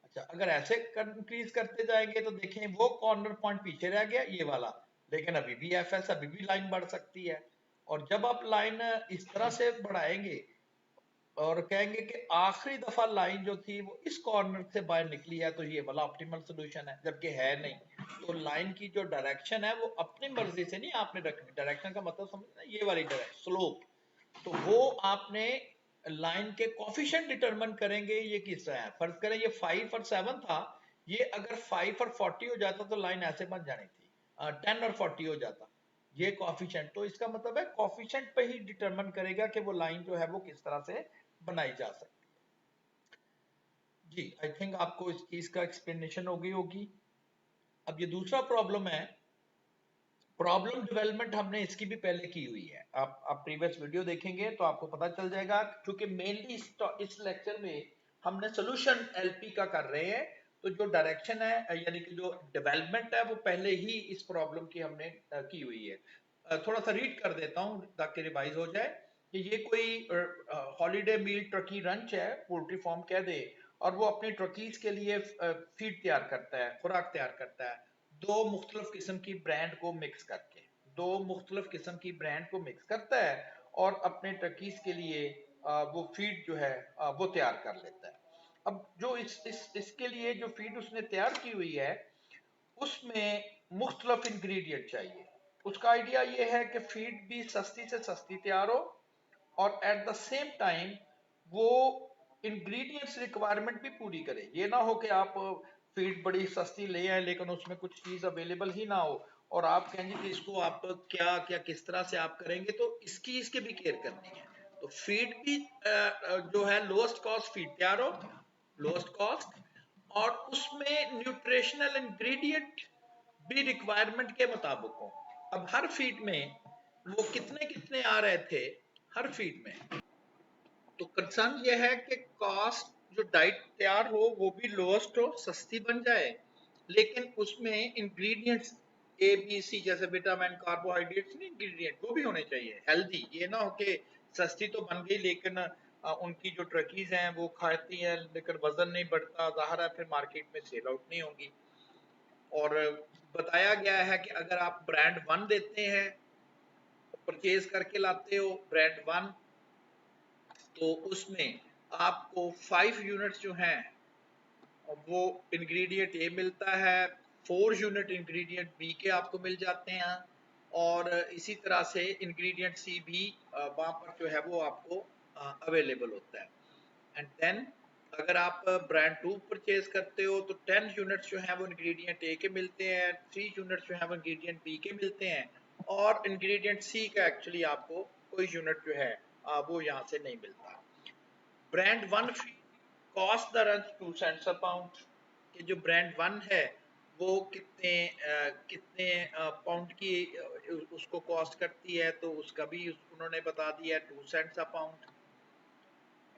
अच्छा, अगर ऐसे इंक्रीज करते जाएंगे तो देखें वो कॉर्नर पॉइंट पीछे रह गया, ये वाला, लेकिन अभी भी एफएस अभी भी लाइन बढ़ सकती है। और जब आप लाइन इस तरह से बढ़ाएंगे और कहेंगे कि आखिरी दफा लाइन जो थी वो इस कॉर्नर से बाहर निकली है, तो ये वाला ऑप्टिमल सोल्यूशन है, जबकि है नहीं। तो लाइन की जो डायरेक्शन है वो अपनी मर्जी से नहीं आपने रखनी। डायरेक्शन का मतलब समझना, ये वाली डायरेक्शन स्लोप, तो वो आपने लाइन के कोफिशिएंट डिटरमिन करेंगे ये किस तरह है। फर्ज करें ये 5 और 7 था, ये अगर 5 और 40 हो जाता तो लाइन ऐसे बन जानी थी, 10 और 40 हो जाता ये कोफिशिएंट। तो इसका मतलब है कोफिशिएंट पे ही डिटरमिन करेगा कि वो लाइन जो है वो किस तरह से बनाई जा सकती है। जी, आई थिंक आपको इस चीज का एक्सप्लेनेशन हो गई होगी। अब ये दूसरा प्रॉब्लम है, प्रॉब्लम डेवलपमेंट हमने इसकी भी पहले की हुई है। आप प्रीवियस वीडियो देखेंगे तो आपको पता चल जाएगा, क्योंकि मेनली इस लेक्चर में हमने सोल्यूशन एलपी का कर रहे हैं। तो जो डायरेक्शन है यानी कि जो डेवलपमेंट है वो पहले ही इस प्रॉब्लम की हमने की हुई है। थोड़ा सा रीड कर देता हूँ ताकि रिवाइज हो जाए कि ये कोई हॉलीडे मील ट्रकी रंच है, पोल्ट्री फार्म कह दे, और वो अपने ट्रकीज के लिए फीड तैयार करता है, खुराक तैयार करता है, दो मुख्तलिफ किस्म की ब्रांड को मिक्स करके, दो मुख्तलिफ किस्म की ब्रांड को मिक्स करता है और अपने टर्कीज के लिए वो फीड जो है वो तैयार कर लेता है। अब जो इसके लिए जो फीड उसने तैयार की हुई है उसमें मुख्तलिफ इंग्रेडिएंट चाहिए। उसका आइडिया ये है कि फीड भी सस्ती से सस्ती तैयार हो और एट द सेम टाइम वो इंग्रेडिएंट्स रिक्वायरमेंट भी पूरी करे। ये ना हो कि आप फीड बड़ी सस्ती ले आए लेकिन उसमें कुछ चीज अवेलेबल ही ना हो, और आप कहेंगे कि इसको आप क्या क्या किस तरह से आप करेंगे, तो इसके भी केयर करनी है। तो फीड भी जो है लोएस्ट कॉस्ट फीड तैयार हो, लोएस्ट कॉस्ट, और उसमें न्यूट्रिशनल इंग्रेडिएंट भी रिक्वायरमेंट के मुताबिक हो। अब हर फीड में वो कितने कितने आ रहे थे हर फीड में, तो कंसर्न ये है कि कॉस्ट जो डाइट तैयार हो वो भी लोएस्ट हो, सस्ती बन जाए, लेकिन उसमें इंग्रेडिएंट्स ए बी सी जैसे विटामिन कार्बोहाइड्रेट्स नहीं इंग्रेडिएंट वो भी होने चाहिए हेल्दी। ये ना हो कि सस्ती तो बन गई लेकिन उनकी जो ट्रकीज हैं वो खाती हैं लेकिन वजन नहीं बढ़ता, ज़ाहिर है फिर मार्केट में सेल आउट नहीं होंगी। और बताया गया है कि अगर आप ब्रांड वन देते हैं, परचेज करके लाते हो ब्रांड वन, तो उसमें आपको 5 यूनिट्स जो हैं वो इंग्रेडिएंट ए मिलता है, 4 यूनिट इंग्रेडिएंट बी के आपको मिल जाते हैं, और इसी तरह से इंग्रेडिएंट सी भी वहाँ पर जो है वो आपको अवेलेबल होता है। एंड देन अगर आप ब्रांड टू परचेज करते हो तो 10 यूनिट्स जो हैं वो इंग्रेडिएंट ए के मिलते हैं, 3 यूनिट्स जो हैं वो इंग्रेडिएंट बी के मिलते हैं, और इंग्रेडिएंट सी का एक्चुअली आपको कोई यूनिट जो है वो यहाँ से नहीं मिलता। Brand one feed cost the run 2 cents a pound, कि जो ब्रांड वन है वो कितने पाउंड की उसको कॉस्ट करती है, तो उसका भी उन्होंने बता दिया है 2 सेंट्स अ पाउंड।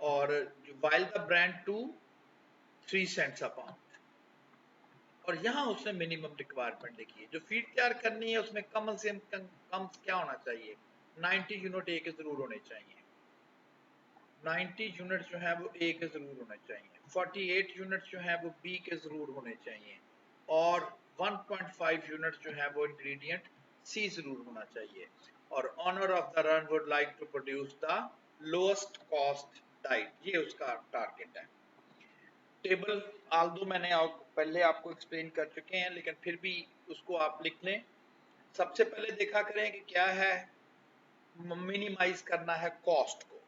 और while the brand two 3 cents a pound. और यहाँ उसने मिनिमम रिक्वायरमेंट लिखी है, जो फीड तैयार करनी है उसमें कम से कम क्या होना चाहिए, 90 यूनिट ए के जरूर होने चाहिए, 90 यूनिट्स जो है वो ए के जरूर होने चाहिए, 48 यूनिट्स जो है वो बी के जरूर होने चाहिए, और 1.5 यूनिट्स जो है वो इंग्रेडिएंट सी जरूर होना चाहिए। और owner of the run would like to produce the lowest cost diet, ये उसका टारगेट है। टेबल आल्दो मैंने पहले आपको एक्सप्लेन कर चुके हैं लेकिन फिर भी उसको आप लिख लें। सबसे पहले देखा करें कि क्या है, मिनिमाइज करना है कॉस्ट को।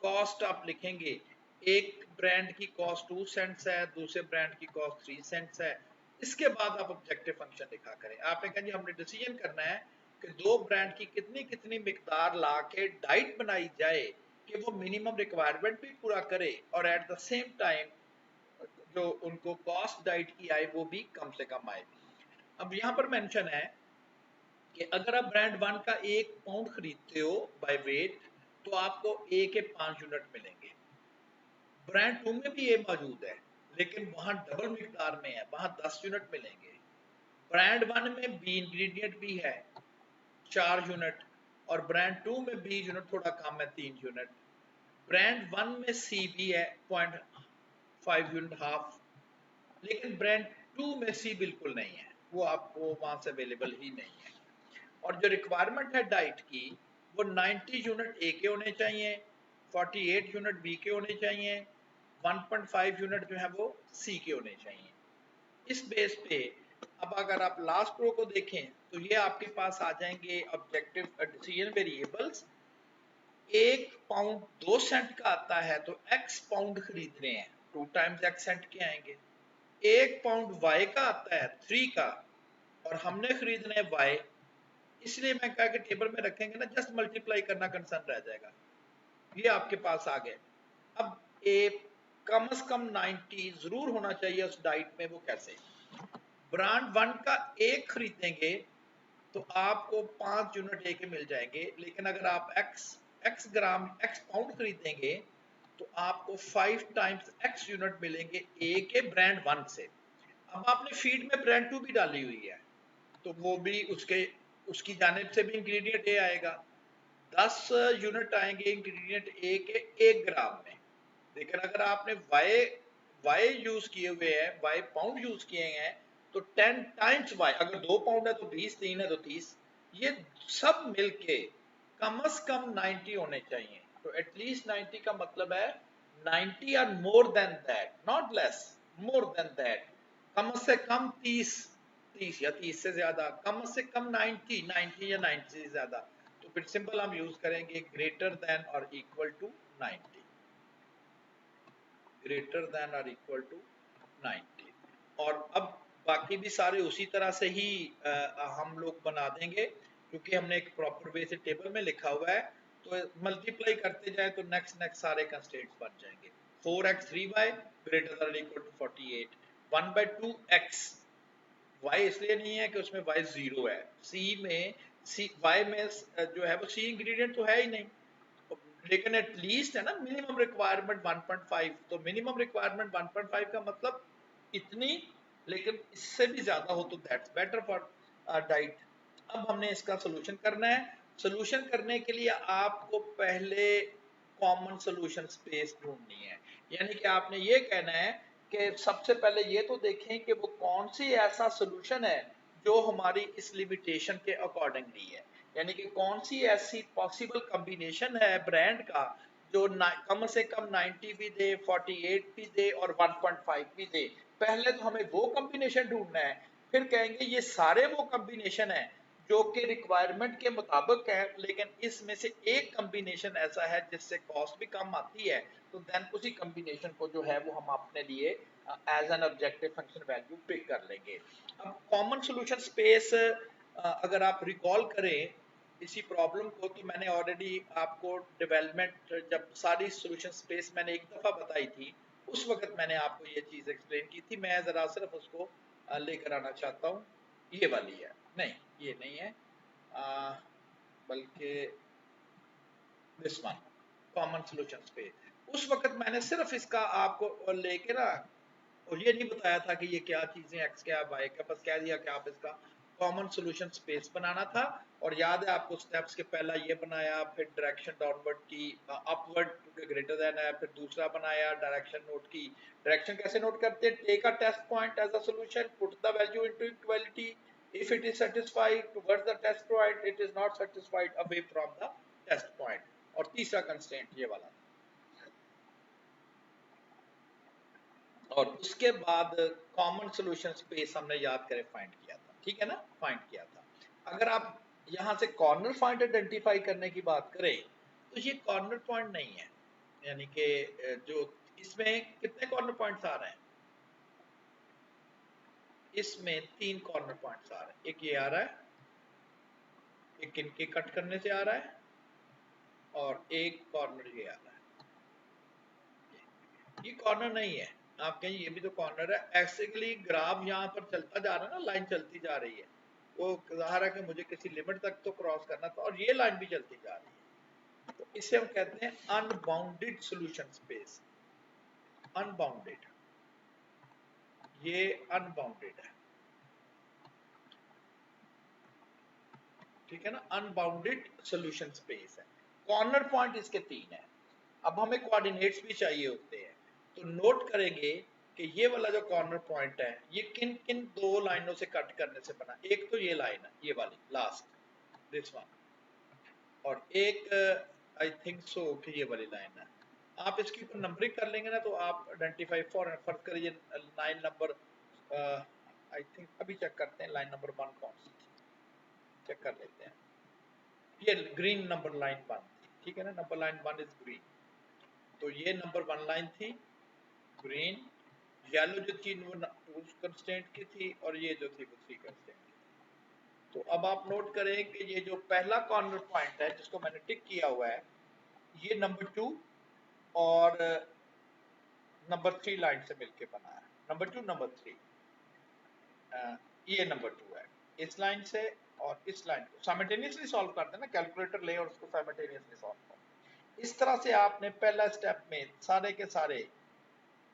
कॉस्ट आप लिखेंगे, एक ब्रांड की कॉस्ट 2 सेंट्स है, दूसरे ब्रांड की कॉस्ट 3 सेंट्स है। इसके बाद आप ऑब्जेक्टिव फंक्शन लिखा करें। आपने कहा जी हमने डिसीजन करना है कि दो ब्रांड की कितनी कितनी मिकदार ला के डाइट बनाई जाए कि वो मिनिमम रिक्वायरमेंट भी पूरा करे और एट द सेम टाइम जो उनको कॉस्ट डाइट की आए वो भी कम से कम आए। अब यहाँ पर मेंशन है कि अगर आप ब्रांड वन का 1 पाउंड खरीदते हो बाय वेट तो आपको ए के 5 यूनिट मिलेंगे। ब्रांड टू में भी ये मौजूद है लेकिन वहां डबल मिकदार में है, वहां 10 यूनिट मिलेंगे। ब्रांड वन में बी इंग्रेडिएंट भी है 4 यूनिट, और ब्रांड टू में बी यूनिट थोड़ा कम है 3 यूनिट। ब्रांड वन में सी भी है 0.5 यूनिट हाफ, लेकिन ब्रांड टू में सी बिल्कुल नहीं है, वो आपको वहां से अवेलेबल ही नहीं है। और जो रिक्वायरमेंट है डाइट की वो 90 यूनिट ए के होने चाहिए, 48 यूनिट बी के होने चाहिए, 1.5 यूनिट जो है वो सी के होने चाहिए। इस बेस पे अब अगर आप लास्ट रो को देखें तो ये आपके पास आ जाएंगे objective decision variables. 1 pound 2 cent का आता है तो x पाउंड खरीद रहे हैं, 2 टाइम्स x सेंट के आएंगे। 1 पाउंड y का आता है 3 का, और हमने खरीदना है y, इसलिए मैं कहा कि टेबल में रखेंगे ना जस्ट मल्टीप्लाई करना कंसर्न रह जाएगा। ये आपके पास आ गए। अब ए कम से कम 90 जरूर होना चाहिए उस डाइट में, वो कैसे, ब्रांड वन का एक खरीदेंगे तो आपको 5 यूनिट ए के मिल जाएंगे, लेकिन अगर आप x ग्राम x पाउंड खरीदेंगे तो आपको 5 टाइम्स x यूनिट मिलेंगे ए के ब्रांड वन से। अब आपने फीड में ब्रांड टू भी डाली हुई है तो वो भी उसकी जानिब से भी इंग्रेडिएंट ए आएगा, 10 यूनिट आएंगे इंग्रेडिएंट ए के 1 ग्राम में। लेकिन अगर आपने वाई यूज किए हुए हैं, वाई पाउंड यूज किए हैं तो 10 टाइम्स वाई, अगर 2 पाउंड है तो 20, 3 है तो 30, ये सब मिलके कम से कम 90 होने चाहिए। तो एटलीस्ट 90 का मतलब है 90 और more than that, not less, more than that. कम से कम 30 या 30 से ज्यादा, कम से कम 90 या 90 से ज्यादा। तो फिर सिंपल हम यूज करेंगे ग्रेटर देन और इक्वल टू 90, ग्रेटर देन और इक्वल टू 90। और अब बाकी भी सारे उसी तरह से ही हम लोग बना देंगे, क्योंकि हमने एक प्रॉपर वे से टेबल में लिखा हुआ है। तो मल्टीप्लाई करते जाए तो नेक्स्ट नेक्स्ट सारे कंस्ट्रेंट्स बन जाएंगे। 4x 3y greater than equal to 48, 1/2x, y इसलिए नहीं है कि उसमें y 0 है, c में y में जो है वो c इंग्रेडिएंट तो है ही नहीं, लेकिन एटलीस्ट है ना मिनिमम रिक्वायरमेंट 1.5, तो मिनिमम रिक्वायरमेंट 1.5 का मतलब इतनी, लेकिन इससे भी ज्यादा हो तो दैट्स बेटर फॉर डाइट। अब हमने इसका सोल्यूशन करना है। सोल्यूशन करने के लिए आपको पहले कॉमन सोल्यूशन स्पेस ढूंढनी है, यानी कि आपने ये कहना है कि सबसे पहले ये तो देखें कि वो कौन सी ऐसा सोल्यूशन है जो हमारी इस लिमिटेशन के अकॉर्डिंगली है, यानी कि कौन सी ऐसी पॉसिबल कॉम्बिनेशन है ब्रांड का जो कम से कम 90 भी दे, 48 भी दे और 1.5 भी दे। पहले तो हमें वो कॉम्बिनेशन ढूंढना है, फिर कहेंगे ये सारे वो कॉम्बिनेशन है जो कि रिक्वायरमेंट के मुताबिक है, लेकिन इसमें से एक कॉम्बिनेशन ऐसा है जिससे कॉस्ट भी कम आती है, तो देन उसी कॉम्बिनेशन को जो है वो हम अपने लिए as an objective function value pick कर लेंगे। अब कॉमन सॉल्यूशन स्पेस अगर आप रिकॉल करें इसी प्रॉब्लम को, तो मैंने ऑलरेडी आपको डेवलपमेंट जब सारी सॉल्यूशन स्पेस मैंने एक दफा बताई थी, उस वक्त मैंने आपको ये चीज एक्सप्लेन की थी। मैं जरा सिर्फ उसको लेकर आना चाहता हूँ। ये वाली है, नहीं ये नहीं है, बल्कि this one, common solution space. उस वक्त मैंने सिर्फ इसका आपको लेके ना, और ये नहीं बताया था कि ये क्या चीजें एक्स क्या वाई का, बस कह दिया कि आप इसका कॉमन सॉल्यूशन स्पेस बनाना था। और याद है आपको स्टेप्स के पहला ये बनाया, फिर डायरेक्शन डाउनवर्ड की, अपवर्ड टू ग्रेटर देन है, फिर दूसरा बनाया डायरेक्शन नोट की। डायरेक्शन कैसे नोट करते हैं? Take a test point as a solution, put the value into equality, if it is satisfied towards the test point, it is not satisfied away from the test point। और तीसरा constraint ये वाला, और उसके बाद common solution space हमने याद करें फाइंड किया था, ठीक है ना, फाइंड किया था। अगर आप यहां से कॉर्नर पॉइंट आइडेंटिफाई करने की बात करें तो ये कॉर्नर पॉइंट नहीं है, यानी कि जो इसमें कितने कॉर्नर पॉइंट्स आ रहे हैं, इसमें 3 कॉर्नर पॉइंट्स आ रहे हैं। एक ये आ रहा है, एक इनके कट करने से आ रहा है, और एक कॉर्नर ये आ रहा है। ये कॉर्नर नहीं है, आप कहें ये भी तो कॉर्नर है। एक्चुअली ग्राफ यहाँ पर चलता जा रहा है ना, लाइन चलती जा रही है, वो ज़ाहिर है कि मुझे किसी लिमिट तक तो क्रॉस करना था, और ये लाइन भी चलती जा रही है। तो इसे हम कहते हैं अनबाउंडेड सॉल्यूशन स्पेस। अनबाउंडेड, ये अनबाउंडेड है, ठीक है ना, अनबाउंडेड सॉल्यूशन स्पेस है। कॉर्नर पॉइंट इसके 3 है। अब हमें कोऑर्डिनेट्स भी चाहिए होते हैं, तो नोट करेंगे कि ये वाला जो कॉर्नर पॉइंट है ये किन किन 2 लाइनों से कट करने से बना। एक तो ये लाइन है, ये वाली लास्ट, दिस वन, और एक आई थिंक सो कि ये वाली लाइन है। आप इसकी ऊपर नंबरिंग कर लेंगे ना तो आप आइडेंटिफाई फर्ज करिए लाइन नंबर, आई थिंक अभी चेक करते हैं लाइन नंबर 1 कौन सी थी, चेक कर लेते हैं। ये ग्रीन नंबर लाइन 1 थी, ठीक है ना, नंबर लाइन 1 इज ग्रीन। तो ये नंबर 1 लाइन थी ग्रीन, येलो जो थी वो 2 कंस्टेंट की थी, और ये जो थी वो 3 कंस्टेंट की। तो अब आप नोट करें कि ये जो पहला कॉर्नर पॉइंट है जिसको मैंने टिक किया हुआ है, ये नंबर 2 और नंबर 3 लाइन से मिलके बना है। नंबर 2 नंबर 3, ये नंबर 2 है, इस लाइन से और इस लाइन को साइमल्टेनियसली सॉल्व कर देना, कैलकुलेटर ले और उसको साइमल्टेनियसली सॉल्व कर। इस तरह से आपने पहला स्टेप में सारे के सारे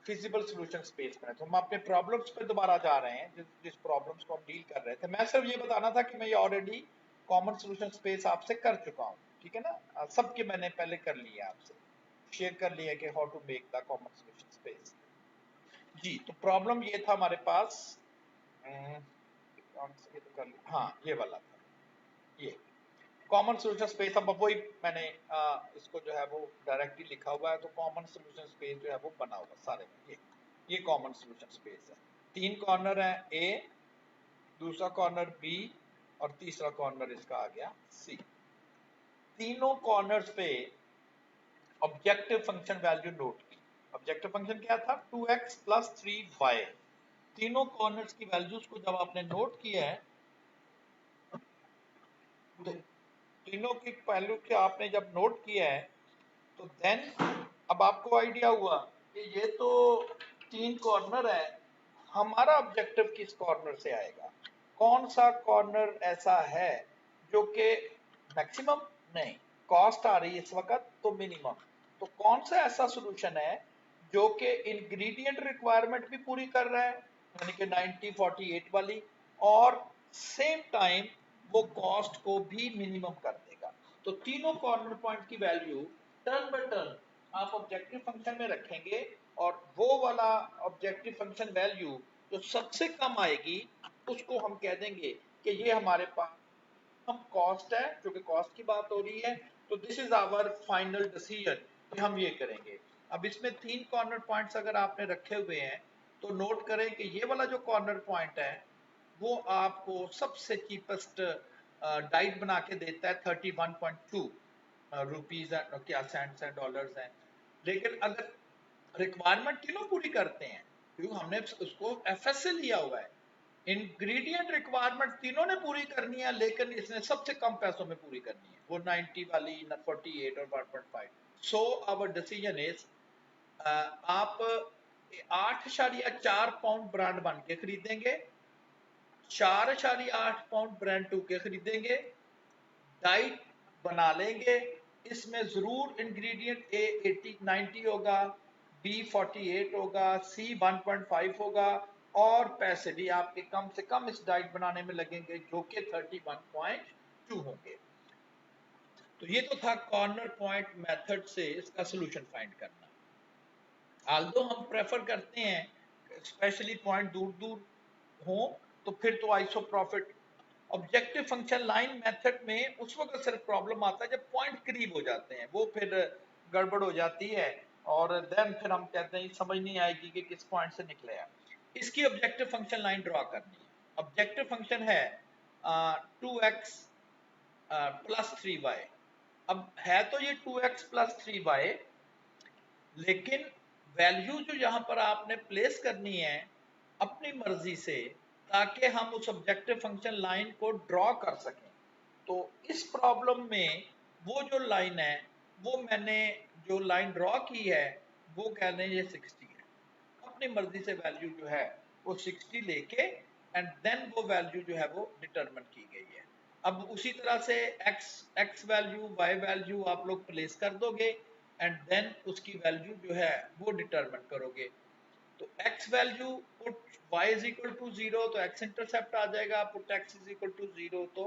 फिजिबल सॉल्यूशन स्पेस बनाए। तो हम अपने प्रॉब्लम्स पे दोबारा जा रहे हैं, जिस प्रॉब्लम्स को हम डील कर रहे थे। मैं सिर्फ ये बताना था कि मैं ये ऑलरेडी कॉमन सॉल्यूशन स्पेस आपसे कर चुका हूँ, ठीक है ना, सबके मैंने पहले कर लिया, आपसे शेयर कर लिया कि how to make the common solution space. जी, तो प्रॉब्लम ये था हमारे पास, ये तो कर लिया, हाँ ये वाला था, ये कॉमन सॉल्यूशन स्पेस। अब वही मैंने इसको जो है वो डायरेक्टली लिखा हुआ है, तो कॉमन सॉल्यूशन स्पेस जो है वो बना हुआ सारे में। ये कॉमन सॉल्यूशन स्पेस है। 3 कॉर्नर है, ए, दूसरा कॉर्नर बी, और तीसरा कॉर्नर इसका आ गया सी। तीनों कॉर्नर्स पे ऑब्जेक्टिव फंक्शन वैल्यू नोट की। ऑब्जेक्टिव फंक्शन क्या था? 2x + 3y। तीनों कॉर्नर्स की वैल्यूज को जब आपने नोट किया है, तो तीनों की वैल्यू को आपने जब नोट किया है, तो देन अब आपको आइडिया हुआ कि ये तो 3 कॉर्नर है, हमारा ऑब्जेक्टिव किस कॉर्नर से आएगा, कौन सा कॉर्नर ऐसा है जो कि मैक्सिमम नहीं, कॉस्ट आ रही है इस वक्त तो मिनिमम, तो कौन सा ऐसा सॉल्यूशन है जो कि इंग्रेडिएंट रिक्वायरमेंट भी पूरी कर रहा है, यानी कि 90-48 वाली, और सेम टाइम वो कॉस्ट को भी मिनिमम कर देगा। तो तीनों कॉर्नर पॉइंट की वैल्यू टर्न बाय टर्न आप ऑब्जेक्टिव फंक्शन में रखेंगे, और वो वाला ऑब्जेक्टिव फंक्शन वैल्यू जो सबसे कम आएगी उसको हम कह देंगे कि ये हमारे पास हम कॉस्ट है, जो कि कॉस्ट की बात हो रही है, तो this is our final decision कि हम ये करेंगे। अब इसमें 3 कॉर्नर पॉइंट्स अगर आपने रखे हुए हैं, तो नोट करें कि ये वाला जो कॉर्नर पॉइंट है वो आपको सबसे चीपेस्ट डाइट बना के देता है 31.2 रुपीज, क्या सेंट्स हैं, डॉलर्स हैं। लेकिन अगर रिक्वायरमेंट तीनों पूरी करते हैं, क्योंकि हमने उसको एफएस से लिया हुआ है, इंग्रेडिएंट रिक्वायरमेंट तीनों ने पूरी करनी है, लेकिन इसने सबसे कम पैसों में पूरी करनी है, वो 90 वाली, 48 और 1.5। सो आवर डिसीजन इज, आप 8.4 पाउंड ब्रांड बन के खरीदेंगे, 4.8 पाउंड ब्रांड 2 के खरीदेंगे, डाइट बना लेंगे, इसमें जरूर इंग्रेडिएंट ए 80-90 होगा, बी 48 होगा, सी 1.5 होगा, और पैसे भी आपके कम से कम इस डाइट बनाने में लगेंगे जो कि 31.2 होंगे। तो ये तो था कॉर्नर पॉइंट मेथड से इसका सोल्यूशन फाइंड करना। आल्दो हम प्रेफर करते हैं स्पेशली पॉइंट दूर दूर हो, तो फिर तो iso profit. Objective function line method में उस वक्त सिर्फ प्रॉब्लम आता है जब पॉइंट करीब हो जाते हैं, वो फिर गड़बड़ हो जाती है, और देन फिर हम कहते हैं समझ नहीं आएगी कि किस पॉइंट से निकले हैं। इसकी ऑब्जेक्टिव फंक्शन लाइन ड्रॉ करनी है। ऑब्जेक्टिव फंक्शन है 2x प्लस 3y। अब है तो ये 2x प्लस 3y, लेकिन वैल्यू जो यहां पर आपने प्लेस करनी है अपनी मर्जी से, ताकि हम उस ऑब्जेक्टिव फंक्शन लाइन को ड्रॉ कर सकें। तो इस प्रॉब्लम में वो जो लाइन है, वो मैंने जो लाइन ड्रॉ की है वो कह लें ये 60 है। अपनी मर्जी से वैल्यू जो है वो 60 लेके, एंड देन वो वैल्यू जो है वो डिटरमिन की गई है। अब उसी तरह से x वैल्यू, y वैल्यू आप लोग प्लेस कर दोगे, एंड देन उसकी वैल्यू जो है वो डिटरमिन करोगे। तो x value put y is equal to 0 तो x इंटरसेप्ट आ जाएगा, put x is equal to 0 तो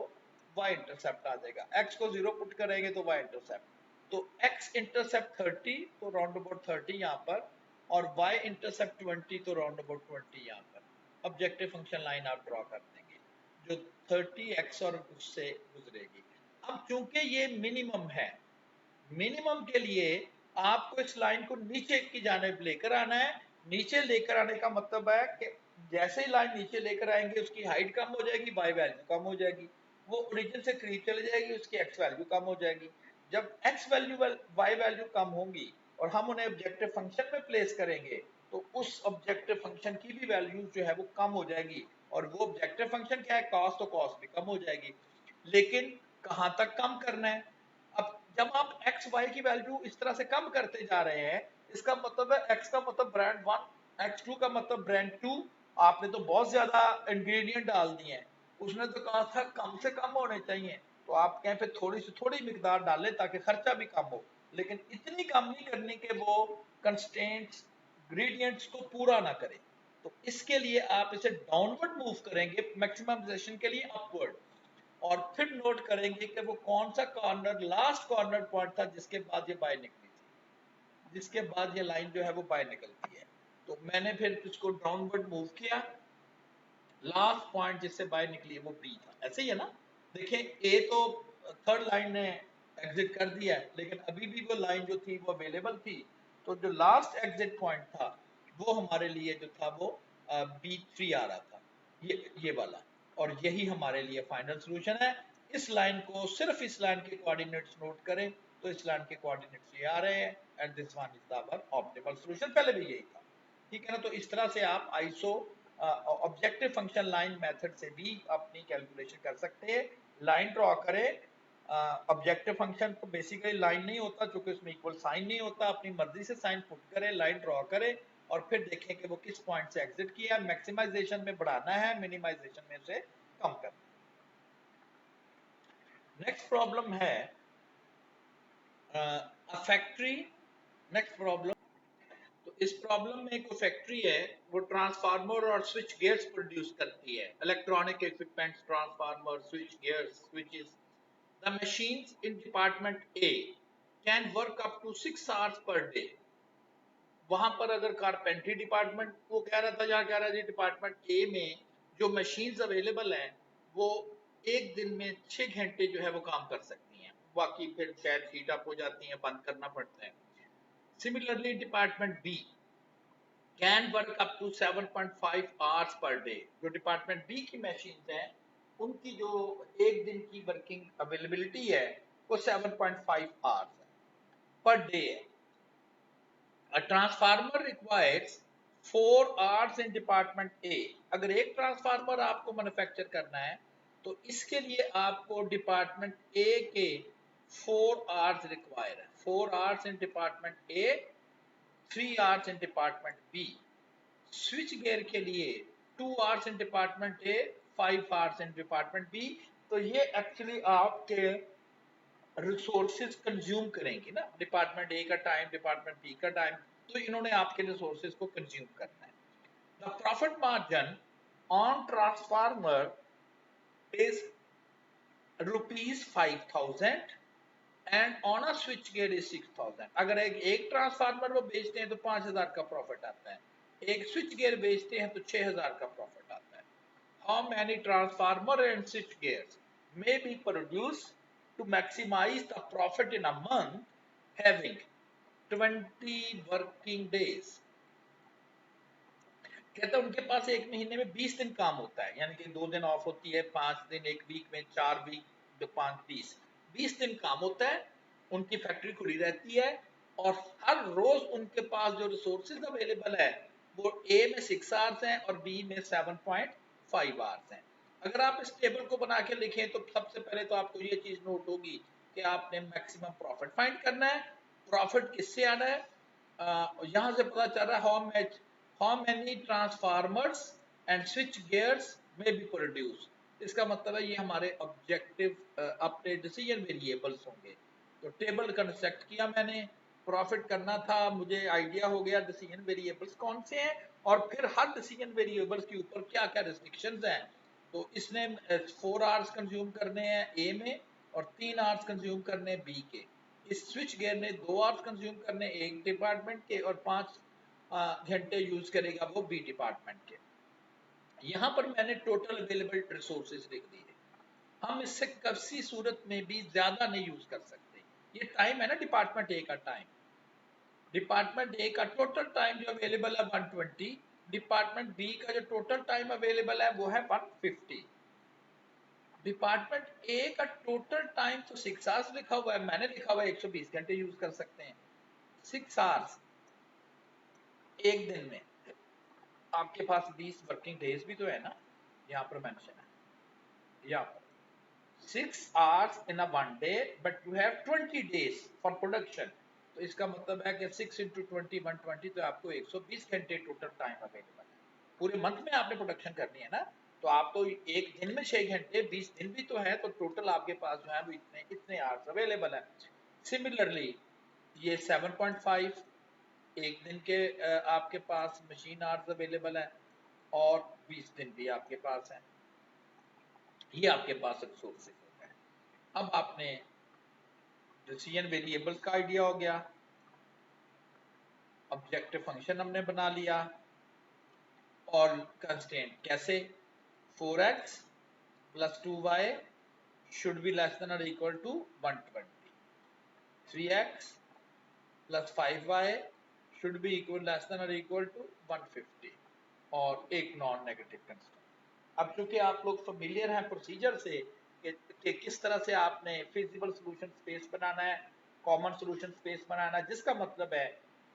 y इंटरसेप्ट आ जाएगा, x को 0 पुट करेंगे तो y इंटरसेप्ट, तो x इंटरसेप्ट 30 तो राउंड अबाउट 30 यहाँ पर, और y इंटरसेप्ट 20 तो राउंड अबाउट 20 यहाँ पर। ऑब्जेक्टिव फंक्शन लाइन आप ड्रॉ कर देंगे जो 30x और उससे गुजरेगी। अब चूंकि ये मिनिमम है, मिनिमम के लिए आपको इस लाइन को नीचे की जानिब लेकर आना है। नीचे लेकर आने का मतलब है कि जैसे ही लाइन नीचे लेकर आएंगे उसकी हाइट कम हो जाएगी, y वैल्यू कम हो जाएगी, वो ओरिजिन से करीब चली जाएगी, उसकी x वैल्यू कम हो जाएगी। जब x वैल्यू y वैल्यू कम होंगी और हम उन्हें ऑब्जेक्टिव फंक्शन में प्लेस करेंगे, तो उस ऑब्जेक्टिव फंक्शन की भी वैल्यू जो है वो कम हो जाएगी, और वो ऑब्जेक्टिव फंक्शन क्या है, कॉस्ट, तो कॉस्ट भी कम हो जाएगी। लेकिन कहां तक कम करना है? अब जब आप x y की वैल्यू इस तरह से कम करते जा रहे हैं, इसका मतलब है x का मतलब ब्रांड 1, x2 का मतलब ब्रांड 2, आपने तो बहुत ज्यादा इंग्रेडिएंट डाल दिए हैं। उसने तो कहा था कम से कम होने चाहिए, तो आप कहें फिर थोड़ी सी थोड़ी मिकदार डालें ताकि खर्चा भी कम हो, लेकिन इतनी कम नहीं करनी कि वो कंस्ट्रेंट्स इंग्रेडिएंट्स को पूरा ना करे। तो इसके लिए आप इसे डाउनवर्ड मूव करेंगे, मैक्सिमाइजेशन के लिए अपवर्ड, और फिर नोट करेंगे कि वो कौन सा कॉर्नर, लास्ट कॉर्नर पॉइंट था जिसके बाद ये बाय निकली थी, जिसके बाद ये लाइन जो है वो बाय निकलती है। तो मैंने फिर इसको डाउनवर्ड मूव किया, लास्ट पॉइंट जिससे बाय निकली है वो बी था, ऐसे ही है ना। देखें ए तो थर्ड लाइन ने एग्जिट कर दिया है, लेकिन अभी भी वो लाइन जो थी वो अवेलेबल थी, तो जो लास्ट एग्जिट पॉइंट था वो हमारे लिए जो था वो B3 आ रहा था, ये वाला, और यही हमारे लिए फाइनल सोल्यूशन है। इस लाइन को, सिर्फ इस लाइन के कोऑर्डिनेट्स नोट करें तो इस लाइन के कोऑर्डिनेट्स ये आ रहे हैं, and this one is our optimal solution, पहले भी यही था। ठीक है ना। तो इस तरह से आप iso objective function line method से भी अपनी कैलकुलेशन कर सकते हैं। लाइन ड्रॉ करें, ऑब्जेक्टिव फंक्शन तो बेसिकली लाइन नहीं होता क्योंकि उसमें इक्वल साइन नहीं होता, अपनी मर्जी से साइन पुट करें, लाइन ड्रॉ करें और फिर देखें कि वो किस पॉइंट से एग्जिट किया, मैक्सिमाइजेशन में बढ़ाना है, मिनिमाइजेशन में से कम करना। नेक्स्ट प्रॉब्लम है फैक्ट्री। नेक्स्ट प्रॉब्लम, तो इस प्रॉब्लम में एक फैक्ट्री है, वो ट्रांसफार्मर और स्विच गियर्स प्रोड्यूस करती है, electronic equipments, transformer, switch gears, switches. The machines in department A can work up to 6 hours per day। वहां पर अगर कारपेंट्री डिपार्टमेंट वो कह रहा था, यहाँ कह रहा है जी डिपार्टमेंट ए में जो मशीन्स अवेलेबल हैं वो एक दिन में 6 घंटे जो है वो काम कर सकती हैं, बाकी फिर शायद हीट अप हो जाती हैं, बंद करना पड़ता है। Similarly department B can work up to 7.5 hours per day। जो डिपार्टमेंट बी की मशीन्स हैं उनकी जो एक दिन की वर्किंग अवेलेबिलिटी है वो 7.5 hours पर डे है। A transformer requires 4 hours in department A। अगर एक ट्रांसफार्मर आपको मैन्युफैक्चर करना है तो इसके लिए आपको डिपार्टमेंट ए के 4 hours रिक्वायर है। 4 hours in department A, 3 hours in department B. Switch gear के लिए 2 hours in department A, 5 hours in department B. तो ये एक्चुअली आपके रिसोर्सेज कंज्यूम करेंगे ना, डिपार्टमेंट ए का टाइम, डिपार्टमेंट बी का टाइम, तो इन्होंने आपके रिसोर्सेज को कंज्यूम करना है। The profit margin on transformer is ₹5,000 and on a switch gear is 6,000। अगर एक ट्रांसफार्मर वो बेचते हैं तो 5,000 का प्रॉफिट आता है, एक स्विच गियर बेचते हैं तो 6,000 का प्रॉफिट आता है। How many transformer and switch gears may be produced to maximize the profit in a month having 20 working days। कहता है उनके पास एक महीने में 20 दिन काम होता है, यानी कि 2 दिन ऑफ होती है, 5 दिन एक वीक में, 4 वीक, 5, 20 दिन काम होता है, उनकी फैक्ट्री खुली रहती है और हर रोज उनके पास जो रिसोर्सेज अवेलेबल है वो ए में 6 आवर्स हैं और बी में 7.5 आवर्स हैं। अगर आप इस टेबल को बना के लिखें तो सबसे पहले तो आपको ये चीज नोट होगी कि आपने मैक्सिमम प्रॉफिट फाइंड करना है। प्रॉफिट किससे आना है? यहां से पता चल रहा है how many transformers and switch gears may be produced। इसका मतलब है ये हमारे ऑब्जेक्टिव अपने डिसीजन वेरिएबल्स होंगे। तो टेबल कंस्ट्रक्ट किया मैंने, प्रॉफिट करना था, मुझे आइडिया हो गया डिसीजन वेरिएबल्स कौन से हैं और फिर हर डिसीजन वेरिएबल्स के ऊपर क्या क्या रिस्ट्रिक्शंस हैं। तो इसने 4 आवर्स कंज्यूम करने हैं ए में और 3 आवर्स कंज्यूम करने बी के। इस स्विच गियर ने 2 आवर्स कंज्यूम करने एक डिपार्टमेंट के और 5 घंटे यूज करेगा वो बी डिपार्टमेंट के। यहां पर मैंने टोटल अवेलेबल रिसोर्सेज लिख दिए। हम इससे किसी सूरत में भी ज्यादा नहीं यूज कर सकते। ये टाइम है ना डिपार्टमेंट ए का टाइम, डिपार्टमेंट ए का टोटल टाइम जो अवेलेबल है 120, डिपार्टमेंट बी का जो टोटल टाइम अवेलेबल है वो है 150। डिपार्टमेंट ए का टोटल टाइम तो 6 आवर्स लिखा हुआ है, मैंने लिखा हुआ है 120 घंटे यूज कर सकते हैं। 6 आवर्स एक दिन में, आपके पास 20 वर्किंग डेज भी तो है ना, यहाँ पर मेंशन है, यहाँ पर 6 hours in a one day but you have 20 days for production। तो इसका मतलब है कि 6 into 20 120, तो आपको 120 घंटे टोटल टाइम अवेलेबल है। पूरे मंथ में आपने प्रोडक्शन करनी है ना, तो आप तो एक दिन में 6 घंटे, 20 दिन भी तो है, तो टोटल आपके पास जो है वो इतने आवर्स अवेलेबल है। सिमिलरली ये 7.5 एक दिन के आपके पास मशीन आवर्स अवेलेबल है और 20 दिन भी आपके पास है। ये आपके पास रिसोर्सेज होता है। अब आपने डिसीजन वेरिएबल्स का आइडिया हो गया, ऑब्जेक्टिव फंक्शन हमने बना लिया और कंस्ट्रेंट कैसे, 4x plus 2y should be less than or equal to 120, 3x plus 5y should be equal less than or equal to 150 और एक नॉन नेगेटिव कंस्ट्रेंट। अब चूंकि आप लोग फेमिलियर हैं प्रोसीजर से कि किस तरह से आपने फिजिबल सॉल्यूशन स्पेस बनाना है, कॉमन सॉल्यूशन स्पेस बनाना है, जिसका मतलब है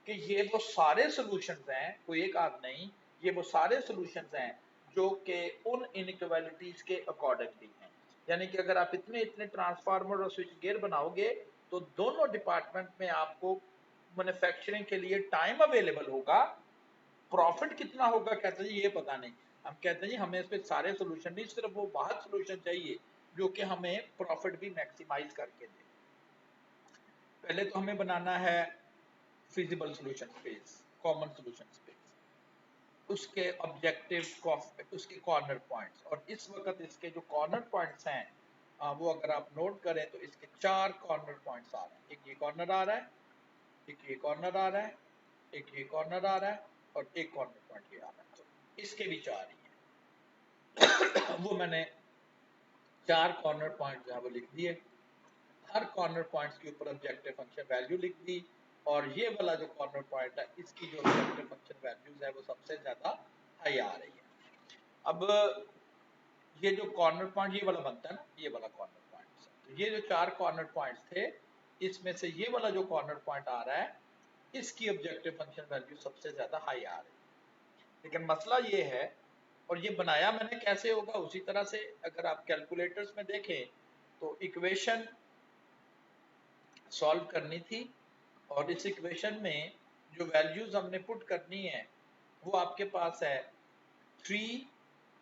कि ये वो सारे सॉल्यूशंस हैं, कोई एक आध नहीं, ये वो सारे सॉल्यूशंस हैं जो कि उन इनइक्वालिटीज के अकॉर्डिंगली हैं। यानी कि अगर आप इतने इतने ट्रांसफार्मर और स्विच गियर बनाओगे तो दोनों डिपार्टमेंट में आपको मैन्युफैक्चरिंग के लिए टाइम अवेलेबल होगा। प्रॉफिट कितना होगा कहते हैं ये पता नहीं। हम कहते हैं जी हमें इस पे सारे सोल्यूशन नहीं, सिर्फ वो वाहद सोल्यूशन चाहिए जो कि हमें प्रॉफिट भी मैक्सिमाइज करके दे। पहले तो हमें बनाना है feasible solution space, common solution space, उसके ऑब्जेक्टिव, उसके कॉर्नर पॉइंट्स। और इस वक्त इसके जो कॉर्नर पॉइंट्स हैं वो अगर आप नोट करें तो इसके 4 कॉर्नर पॉइंट्स आ रहे हैं। एक ये कॉर्नर आ रहा है, एक ये कॉर्नर आ रहा है, एक ये कॉर्नर आ रहा है और एक कॉर्नर पॉइंट ये आ रहा है। तो इसके भी 4 ही हैं। वो मैंने 4 कॉर्नर पॉइंट जो है वो लिख दिए। हर कॉर्नर पॉइंट्स के ऊपर ऑब्जेक्टिव फंक्शन वैल्यू लिख दी। और ये वाला जो कॉर्नर पॉइंट है इसकी जो ऑब्जेक्टिव फंक्शन वैल्यूज है वो सबसे ज्यादा हाई आ रही है। अब ये जो कॉर्नर पॉइंट ये वाला बनता है ना, ये वाला कॉर्नर पॉइंट, तो ये जो 4 कॉर्नर पॉइंट्स थे इसमें से ये वाला जो कॉर्नर पॉइंट आ रहा है इसकी ऑब्जेक्टिव फंक्शन वैल्यू सबसे ज्यादा हाई आ रही है। लेकिन मसला ये है, और ये बनाया मैंने कैसे होगा उसी तरह से, अगर आप कैलकुलेटर्स में देखें तो इक्वेशन सॉल्व करनी थी और इस इक्वेशन में जो वैल्यूज हमने पुट करनी है वो आपके पास है 3,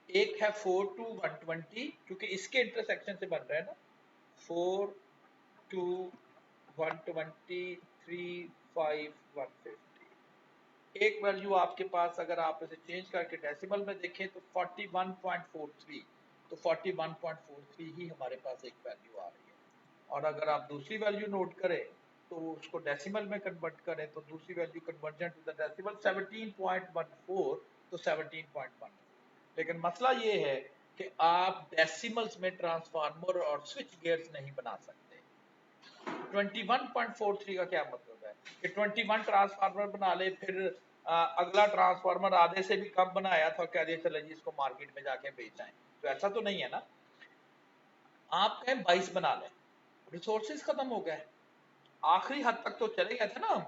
एक है 4 to 120 क्योंकि इसके इंटरसेक्शन से बन रहा है ना, 4 to 120, 3, 5, 150। एक वैल्यू आपके पास अगर आप इसे चेंज करके डेसिमल में देखें तो 41.43, तो 41.43 ही हमारे पास एक वैल्यू आ रही है। और अगर आप दूसरी वैल्यू नोट करें तो उसको डेसिमल में कन्वर्ट करें तो दूसरी value conversion to the decimal 17.14, तो 17.14। लेकिन मसला ये है कि आप डेसिमल्स में ट्रांसफार्मर और स्विच गियर्स नहीं बना सकते। 21.43 का क्या मतलब है कि 21 ट्रांसफार्मर बना ले, फिर अगला ट्रांसफार्मर आधे से भी कम बनाया था, कह दिया चले जी इसको मार्केट में जाके बेच आए, तो ऐसा तो नहीं है ना। आप कहें 22 बना लें, रिसोर्सेज खत्म हो गए। आखिरी हद तक तो चले गए थे ना हम,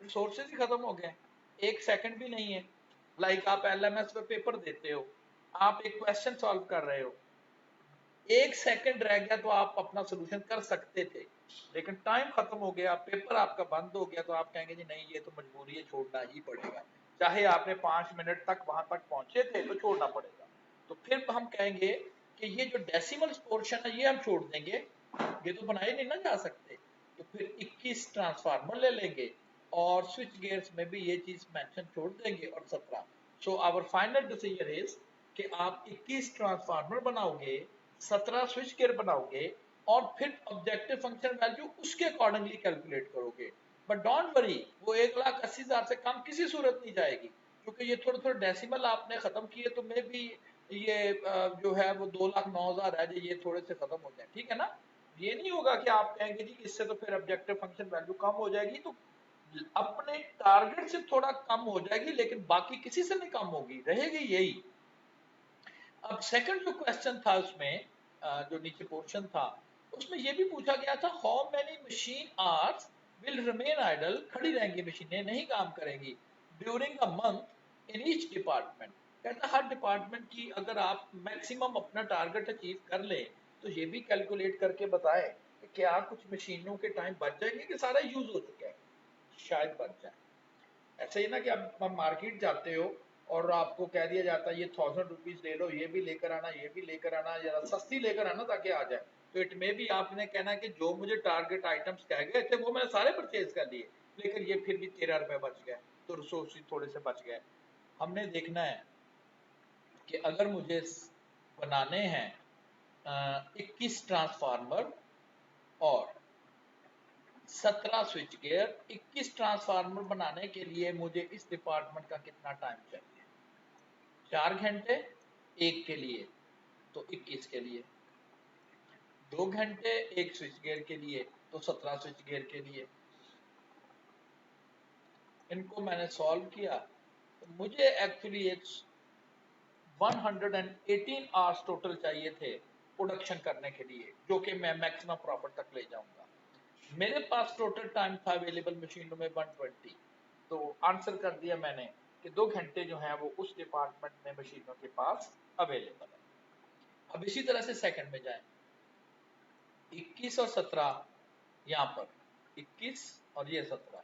रिसोर्सेज ही खत्म हो गए, एक सेकंड भी नहीं है। लाइक आप एलएमएस पे पेपर देते हो, आप एक क्वेश्चन सॉल्व कर रहे हो, एक सेकंड रह गया तो आप अपना सोल्यूशन कर सकते थे, लेकिन टाइम खत्म हो गया, पेपर आपका बंद हो गया, तो आप कहेंगे जी नहीं ये तो मजबूरी है, छोड़ना ही पड़ेगा। चाहे आपने 5 मिनट तक वहां तक पहुंचे थे तो छोड़ना पड़ेगा। तो फिर हम कहेंगे कि ये जो डेसिमल पोर्शन है ये हम छोड़ देंगे, ये तो बनाए नहीं ना जा सकते। तो फिर 21 ट्रांसफार्मर ले लेंगे और स्विच गियर्स में भी ये चीज मेंशन छोड़ देंगे और 17। So our final decision is कि आप 21 ट्रांसफार्मर बनाओगे, 17 स्विच गियर बनाओगे और फिर ऑब्जेक्टिव फंक्शन वैल्यू उसके अकॉर्डिंगली कैलकुलेट करोगे। बट डोंट वरी, वो 1,80,000 से कम किसी सूरत नहीं जाएगी, क्योंकि ये थोड़े थोड़े डेसिमल आपने खत्म किए तो मे भी ये जो है वो 2,09,000 है जो ये थोड़े से खत्म हो जाए, ठीक है ना। ये नहीं होगा कि आप कहेंगे जी इससे तो फिर ऑब्जेक्टिव फंक्शन वैल्यू कम हो जाएगी, तो अपने टारगेट से थोड़ा कम हो जाएगी लेकिन बाकी किसी से नहीं कम होगी, रहेगी यही। अब सेकंड जो क्वेश्चन था उसमें जो नीचे पोर्शन था उसमें ये भी पूछा गया था, how many machine hours will remain idle, खड़ी रहेंगी मशीनें, नहीं काम करेंगी, during a month in each department. कहता हर डिपार्टमेंट की अगर आप मैक्सिमम अपना टारगेट अचीव कर ले तो ये भी कैलकुलेट करके बताए कि क्या कुछ मशीनों के टाइम बच जाएंगे कि सारा यूज हो चुका है, शायद बच जाए। ऐसे ही ना कि आप मार्केट जाते हो और आपको कह दिया जाता है ये 1000 रुपीज ले लो, ये भी लेकर आना, ये भी लेकर आना, जरा सस्ती लेकर आना ताकि आ जाए। तो इट में भी आपने कहना कि जो मुझे टारगेट आइटम्स कह गए थे वो मैंने सारे परचेज कर लिए, लेकिन ये फिर भी 13 रुपए बच गए, तो रिसोर्स थोड़े से बच गए। हमने देखना है कि अगर मुझे बनाने हैं 21 ट्रांसफार्मर और 17 स्विच गियर, 21 ट्रांसफार्मर बनाने के लिए मुझे इस डिपार्टमेंट का कितना टाइम चाहिए, 4 घंटे एक के लिए, तो 21 के लिए, 2 घंटे एक स्विच गियर के लिए, तो 17 स्विच गियर के लिए। इनको मैंने सॉल्व किया तो मुझे एक्चुअली 118 आवर्स टोटल चाहिए थे प्रोडक्शन करने के लिए, जो कि मैं मैक्सिमम प्रॉफिट तक ले जाऊंगा। मेरे पास टोटल टाइम था अवेलेबल मशीनों में 120, तो आंसर कर दिया मैंने कि 2 घंटे जो है वो उस डिपार्टमेंट में मशीनों के पास अवेलेबल है। अब इसी तरह से सेकंड में जाएं, 21 और 17, यहाँ पर 21 और ये 17,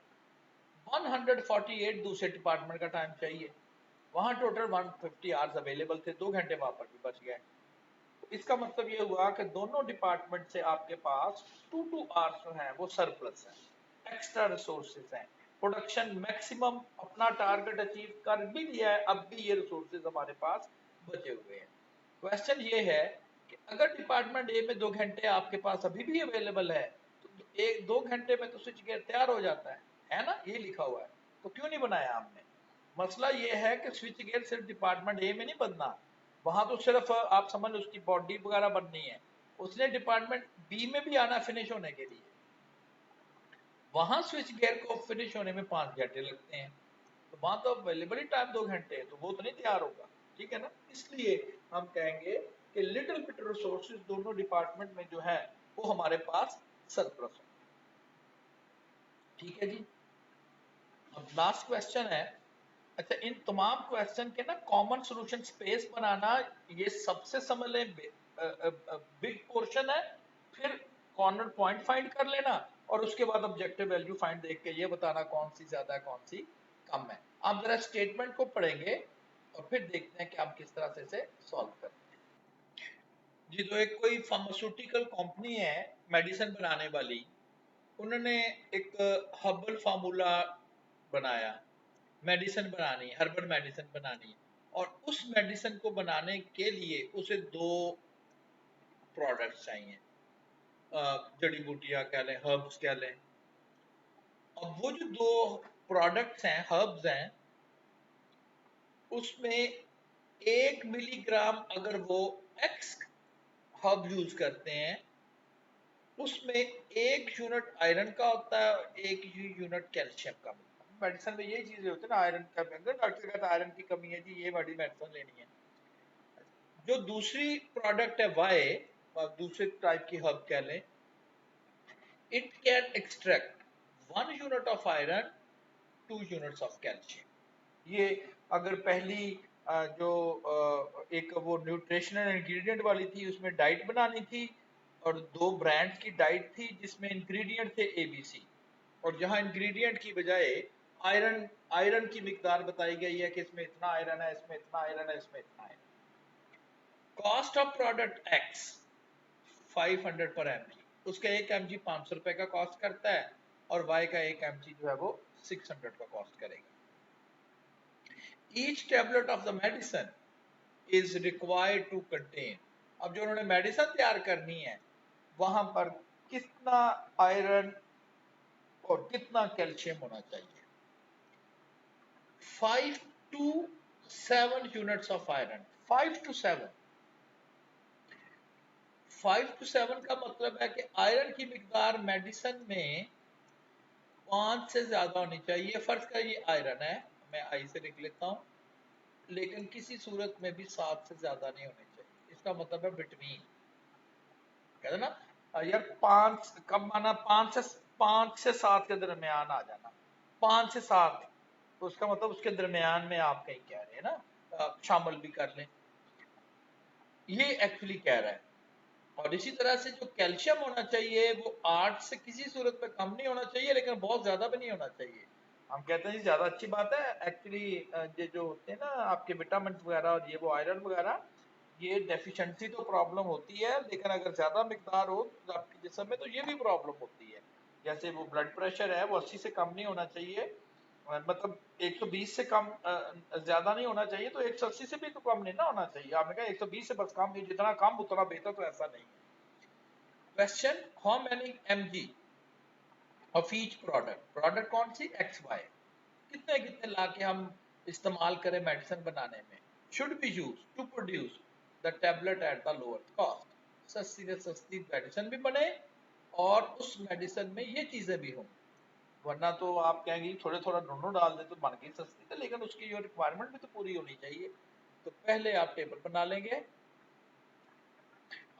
148 दूसरे डिपार्टमेंट का टाइम चाहिए, वहां टोटल 150 आवर्स अवेलेबल थे, 2 घंटे वहां पर भी बच गए। इसका मतलब ये हुआ कि दोनों डिपार्टमेंट से आपके पास 2 आवर्स जो है वो सरप्लस है, एक्स्ट्रा रिसोर्सेज हैं। प्रोडक्शन मैक्सिमम अपना टारगेट अचीव कर भी लिया है, अब भी ये रिसोर्सेज हमारे पास बचे हुए हैं। क्वेश्चन ये है कि अगर डिपार्टमेंट ए में 2 घंटे आपके पास अभी भी अवेलेबल है, तो 1-2 घंटे में तो स्विच गियर तैयार हो जाता है ना, ये लिखा हुआ है, तो क्यों नहीं बनाया हमने? मसला ये है कि स्विच गियर सिर्फ डिपार्टमेंट ए में नहीं बनना, वहां तो सिर्फ आप समझ लो उसकी बॉडी वगैरह बननी है, उसने डिपार्टमेंट बी में भी आना फिनिश होने के लिए, वहां स्विच गियर को फिनिश होने में 5 घंटे लगते हैं, तो वहां तो अवेलेबल ही टाइम 2 घंटे है, तो वो तो नहीं तैयार होगा, ठीक है ना। इसलिए हम कहेंगे कि लिटिल बिट रिसोर्सेज दोनों डिपार्टमेंट में जो है वो हमारे पास सरप्लस है, ठीक है जी। अब लास्ट क्वेश्चन है, अच्छा इन तमाम क्वेश्चन के ना कॉमन सॉल्यूशन स्पेस बनाना, ये सबसे समझ लें बिग पोर्शन है, फिर कॉर्नर पॉइंट फाइंड कर लेना और उसके बाद ऑब्जेक्टिव वैल्यू फाइंड देख के ये बताना कौन सी ज्यादा है कौन सी कम है। आप जरा स्टेटमेंट को पढ़ेंगे और फिर देखते हैं कि आप किस तरह से इसे सॉल्व करते हैं जी। तो एक कोई फार्मास्यूटिकल कंपनी है मेडिसिन बनाने वाली, उन्होंने एक हर्बल फार्मूला बनाया, मेडिसिन बनानी है, हर्बल मेडिसिन बनानी है, और उस मेडिसिन को बनाने के लिए उसे 2 प्रोडक्ट्स चाहिए, जड़ी बूटियां कह लें, हर्ब्स कह लें। अब वो जो 2 प्रोडक्ट्स हैं, हर्ब्स हैं, उसमें 1 मिलीग्राम अगर वो एक्स हर्ब यूज करते हैं, उसमें 1 यूनिट आयरन का होता है, 1 यूनिट कैल्शियम का मिलता है। मेडिसिन में यही चीजें होती है ना, आयरन का, डॉक्टर कहता है आयरन की कमी है जी, ये बड़ी मेडिसिन लेनी है। जो दूसरी प्रोडक्ट है वाई, दूसरे टाइप की हर्ब कह लें, it can extract 1 unit of iron, 2 units of calcium. ये अगर पहली जो एक वो न्यूट्रिशनल इंग्रेडिएंट वाली थी, उसमें डाइट बनानी थी और 2 ब्रांड की डाइट थी जिसमें इंग्रेडिएंट थे ABC, और जहां इंग्रेडिएंट की बजाय आयरन की मिकदार बताई गई है कि इसमें इतना आयरन है, इसमें इतना आयरन है, इसमें इतना iron. Cost of product x 500 पर mg, उसका 1 mg 500 रुपए का कॉस्ट करता है, और वाई का 1 mg जो है वो 600 का कॉस्ट करेगा। Each tablet of the medicine is required to contain, अब जो उन्होंने मेडिसिन तैयार करनी है वहां पर कितना आयरन और कितना कैल्शियम होना चाहिए। 5 to 7 units of iron, 5 to 7, 5 to 7 का मतलब है कि आयरन की मिकदार मेडिसिन में 5 से ज्यादा होनी चाहिए। फर्ज कर ये आयरन है, मैं आई से लिख लेता हूँ, लेकिन किसी सूरत में भी 7 से ज्यादा नहीं होनी चाहिए। इसका मतलब है बिटवीन, कहते ना यार 5 कब माना, 5 से 7 के दरमियान आ जाना, 5 से 7, तो उसका मतलब उसके दरमियान में आप कहीं कह रहे हैं ना, शामिल भी कर लें, ये एक्चुअली कह रहा है। और इसी तरह से जो कैल्शियम होना चाहिए वो 8 से किसी सूरत में कम नहीं होना चाहिए, लेकिन बहुत ज्यादा भी नहीं होना चाहिए। हम कहते हैं जी ज्यादा अच्छी बात है, एक्चुअली ये जो होते हैं ना आपके विटामिन वगैरह और ये वो आयरन वगैरह, ये डेफिशिएंसी तो प्रॉब्लम होती है, लेकिन अगर ज्यादा मिकदार हो तो आपके जिस्म में तो ये भी प्रॉब्लम होती है। जैसे वो ब्लड प्रेशर है वो 80 से कम नहीं होना चाहिए, मतलब 120 से कम ज्यादा नहीं होना चाहिए, तो 180 से भी तो कम नहीं ना होना चाहिए। आपने कहा 120 से बस कम, जितना कम उतना बेहतर, तो ऐसा नहीं है। Question, how many mg of each product, product कौन सी, एक्स वाई, कितने कितने लाके हम इस्तेमाल करें मेडिसिन बनाने में, should be use to produce the tablet at the lower cost, सस्ती से सस्ती मेडिसिन भी बने और उस मेडिसिन में ये चीजें भी हों, वरना तो आप कहेंगे थोड़े थोड़ा दोनों डाल दे तो बन गई सस्ती, तो लेकिन उसकी जो रिक्वायरमेंट भी तो पूरी होनी चाहिए। तो पहले आप टेबल बना लेंगे,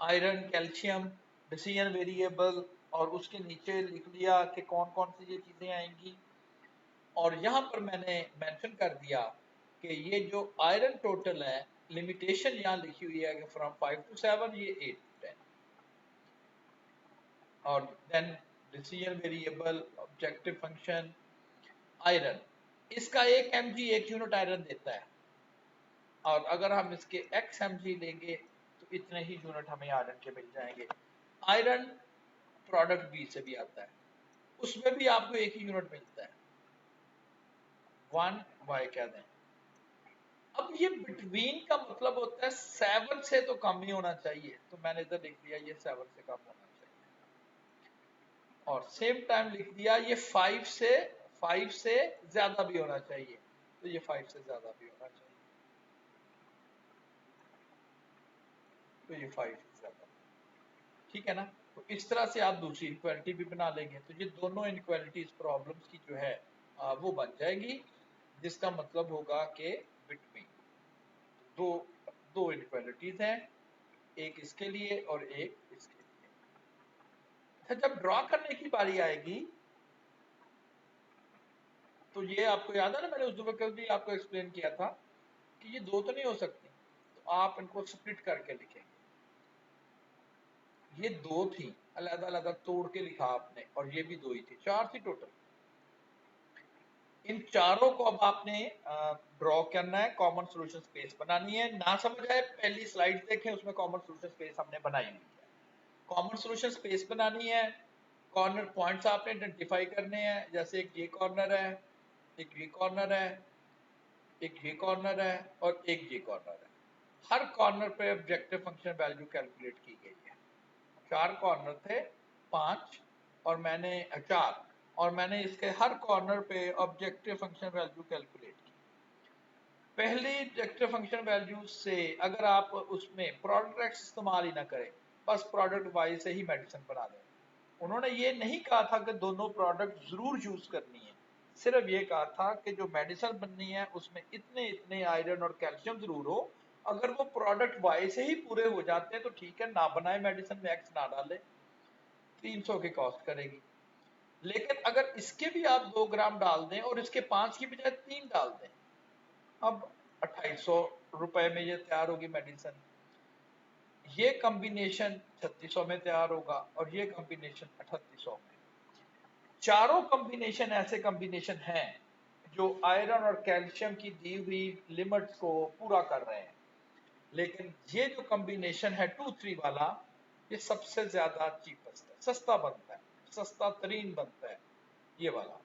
आयरन, कैल्शियम, डिसीजन वेरिएबल, और उसके नीचे लिख लिया कि कौन कौन सी ये चीजें आएंगी, और यहाँ पर मैंने मेंशन कर दिया कि ये जो आयरन टोटल है, लिमिटेशन यहाँ लिखी हुई है कि फ्रॉम 5 to 7, ये 8 to 10, और then decision variable, objective function iron, इसका 1 mg 1 यूनिट आयरन देता है, और अगर हम इसके x mg लेंगे तो इतने ही यूनिट हमें आयरन के मिल जाएंगे। आयरन प्रोडक्ट बी से भी आता है, उसमें भी आपको एक ही यूनिट मिलता है, 1 y कह दें। अब ये बिटवीन का मतलब होता है 7 से तो कम ही होना चाहिए, तो मैंने इधर लिख दिया ये 7 से कम होना चाहिए, और सेम टाइम लिख दिया ये 5 से ज्यादा भी होना चाहिए, तो ये 5 से ज्यादा भी होना चाहिए, तो ये 5 से ज्यादा, ठीक है ना। तो इस तरह से आप दूसरी इक्वालिटी भी बना लेंगे, तो ये दोनों इनक्वालिटीज प्रॉब्लम्स की जो है वो बन जाएगी, जिसका मतलब होगा कि बिटवीन दो दो इनक्वालिटीज हैं, एक इसके लिए और एक इसके लिए। अच्छा, जब ड्रॉ करने की बारी आएगी तो ये आपको याद है ना, मैंने उस दफा भी आपको एक्सप्लेन किया था कि ये दो तो नहीं हो सकती, तो आप इनको स्प्लिट करके लिखेंगे। ये दो थी, अलग अलग तोड़ के लिखा आपने, और ये भी दो ही थी, 4 थी टोटल। इन चारों को अब आपने ड्रॉ करना है, कॉमन सोल्यूशन स्पेस बनानी है। ना समझ आए, पहली स्लाइड देखें, उसमें कॉमन सोल्यूशन स्पेस हमने बनाई हुई है। कॉमन सोल्यूशन स्पेस बनानी है, कॉर्नर पॉइंट्स आपने आइडेंटिफाई करने हैं, जैसे एक ये कॉर्नर है, एक ये कॉर्नर है, एक ये कॉर्नर है, और एक ये कॉर्नर है। हर कॉर्नर पे ऑब्जेक्टिव फंक्शन वैल्यू कैलकुलेट की गई है। 4 कॉर्नर थे, 5 और मैंने 4, और मैंने इसके हर कॉर्नर पे ऑब्जेक्टिव फंक्शन वैल्यू कैलकुलेट की। पहली ऑब्जेक्टिव फंक्शन वैल्यू से अगर आप उसमें प्रोडक्ट एक्स इस्तेमाल ही ना करें, बस प्रोडक्ट वाई से ही मेडिसिन बना दें। उन्होंने ये नहीं कहा था कि दोनों प्रोडक्ट जरूर यूज करनी है, सिर्फ ये कहा था कि जो मेडिसिन बननी है उसमें इतने इतने आयरन और कैल्शियम जरूर हो। अगर वो प्रोडक्ट वाई से ही पूरे हो जाते हैं तो ठीक है, ना बनाए मेडिसिन में एक्स ना डाले, 300 की कॉस्ट करेगी। लेकिन अगर इसके भी आप 2 ग्राम डाल दें और इसके 5 की बजाय 3 डाल दें, अब 2800 रुपए में ये तैयार होगी मेडिसिन। ये कॉम्बिनेशन 3600 में तैयार होगा, और ये कॉम्बिनेशन 3800 में। चारों कॉम्बिनेशन ऐसे कॉम्बिनेशन हैं जो आयरन और कैल्शियम की दी हुई लिमिट्स को पूरा कर रहे हैं। लेकिन ये जो कॉम्बिनेशन है 2-3 वाला, ये सबसे ज्यादा चीपेस्ट है, सस्ता बनता है, सस्ता तरीन बनता है ये वाला।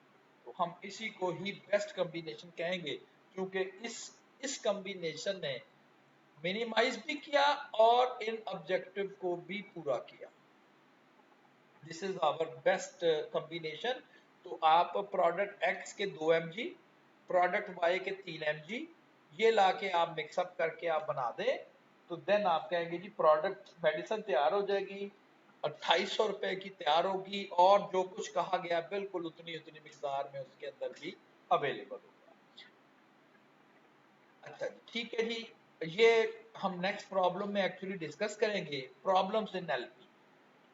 तो हम इसी को ही बेस्ट कॉम्बिनेशन कहेंगे, क्योंकि इस कॉम्बिनेशन ने मिनिमाइज भी किया और इन ऑब्जेक्टिव को भी पूरा किया। This is our best combination. तो आप प्रोडक्ट एक्स के 2 mg, प्रोडक्ट वाई के 3 mg, ये लाके आप मिक्सअप करके आप बना दें, तो देन आप कहेंगे जी प्रोडक्ट मेडिसिन तैयार हो जाएगी, 2800 रुपए की तैयार होगी, और जो कुछ कहा गया बिल्कुल उतनी उतनी मिकदार में उसके अंदर भी अवेलेबल होगा। अच्छा ठीक है जी, ये हम नेक्स्ट प्रॉब्लम में एक्चुअली डिस्कस करेंगे, प्रॉब्लम्स इन एलपी।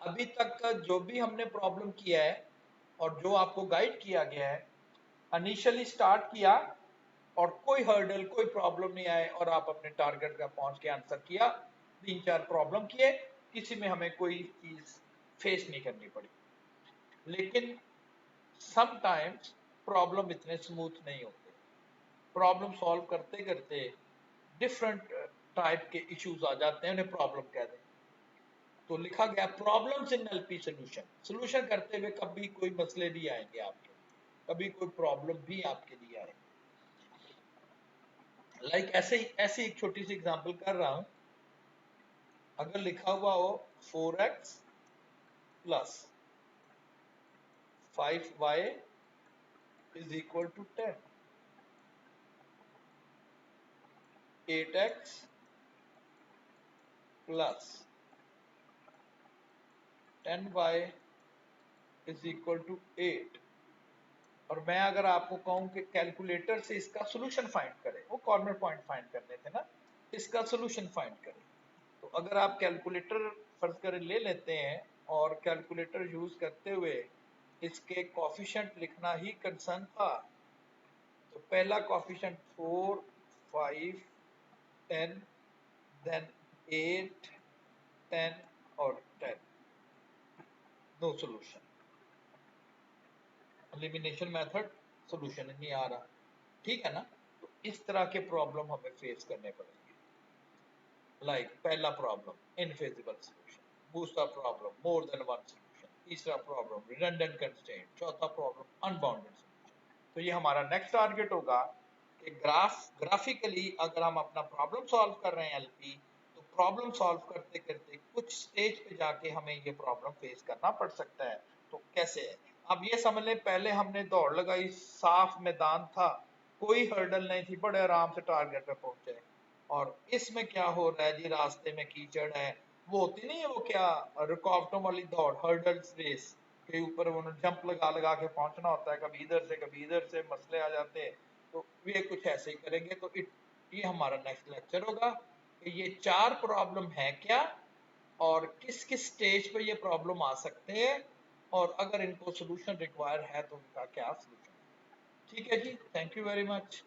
अभी तक का जो भी हमने प्रॉब्लम किया है और जो आपको गाइड किया गया है, इनिशियली स्टार्ट किया और कोई हर्डल, कोई प्रॉब्लम नहीं आए, और आप अपने टारगेट का पहुंच के आंसर किया, 3-4 प्रॉब्लम किए, किसी में हमें कोई चीज फेस नहीं करनी पड़ी। लेकिन समटाइम्स प्रॉब्लम इतने स्मूथ नहीं होते, प्रॉब्लम सॉल्व करते करते डिफरेंट टाइप के इश्यूज आ जाते हैं, उन्हें प्रॉब्लम कह दें। तो लिखा गया problems in LP solution, solution करते हुए कभी कोई मसले भी आएंगे आपके, कभी कोई प्रॉब्लम भी आपके लिए आएगी। लाइक ऐसे एक छोटी सी एग्जांपल कर रहा हूं। अगर लिखा हुआ हो 4x plus 5y is equal to 10, 8x plus 10y is equal to 8, और मैं अगर आपको कहूं कि कैलकुलेटर से इसका सोल्यूशन फाइंड करें, वो कॉर्नर पॉइंट फाइंड करने थे ना, इसका सोल्यूशन फाइंड करें, तो अगर आप कैलकुलेटर फर्ज करें ले लेते हैं और कैलकुलेटर यूज करते हुए इसके कोफिशिएंट लिखना ही कंसर्न था, तो पहला कोफिशिएंट 4, 5, 10, then 8, 10 और 10, no solution. Elimination method, solution नहीं आ रहा, ठीक है ना। तो इस तरह के प्रॉब्लम हमें फेस करने पड़ेंगे। लाइक पहला प्रॉब्लम इनफेजिबल सॉल्यूशन, दूसरा problem more than one solution, तीसरा प्रॉब्लम रिडंडेंट कंस्ट्रेंट, चौथा प्रॉब्लम अनबाउंडेड सॉल्यूशन। तो ये हमारा नेक्स्ट टारगेट होगा कि ग्राफिकली अगर हम अपना प्रॉब्लम सॉल्व कर रहे हैं एलपी, तो प्रॉब्लम सॉल्व करते करते कुछ स्टेज पे जाके हमें ये प्रॉब्लम फेस करना पड़ सकता है। तो कैसे है, अब ये समझ लें पहले हमने दौड़ लगाई, साफ मैदान था, कोई हर्डल नहीं थी, बड़े आराम से टारगेट पे पहुंचे। और इसमें क्या हो रहा है जी, रास्ते में कीचड़ है, वो होती नहीं है वो क्या, रुकावटों वाली दौड़, हर्डल्स रेस के ऊपर उन्होंने जंप लगा लगा के पहुंचना होता है, कभी इधर से मसले आ जाते हैं। तो ये कुछ ऐसे ही करेंगे। तो ये हमारा नेक्स्ट लेक्चर होगा कि ये 4 प्रॉब्लम है क्या, और किस किस स्टेज पे ये प्रॉब्लम आ सकते हैं, और अगर इनको सोल्यूशन रिक्वायर है तो उनका क्या सोल्यूशन है। ठीक है जी, थैंक यू वेरी मच।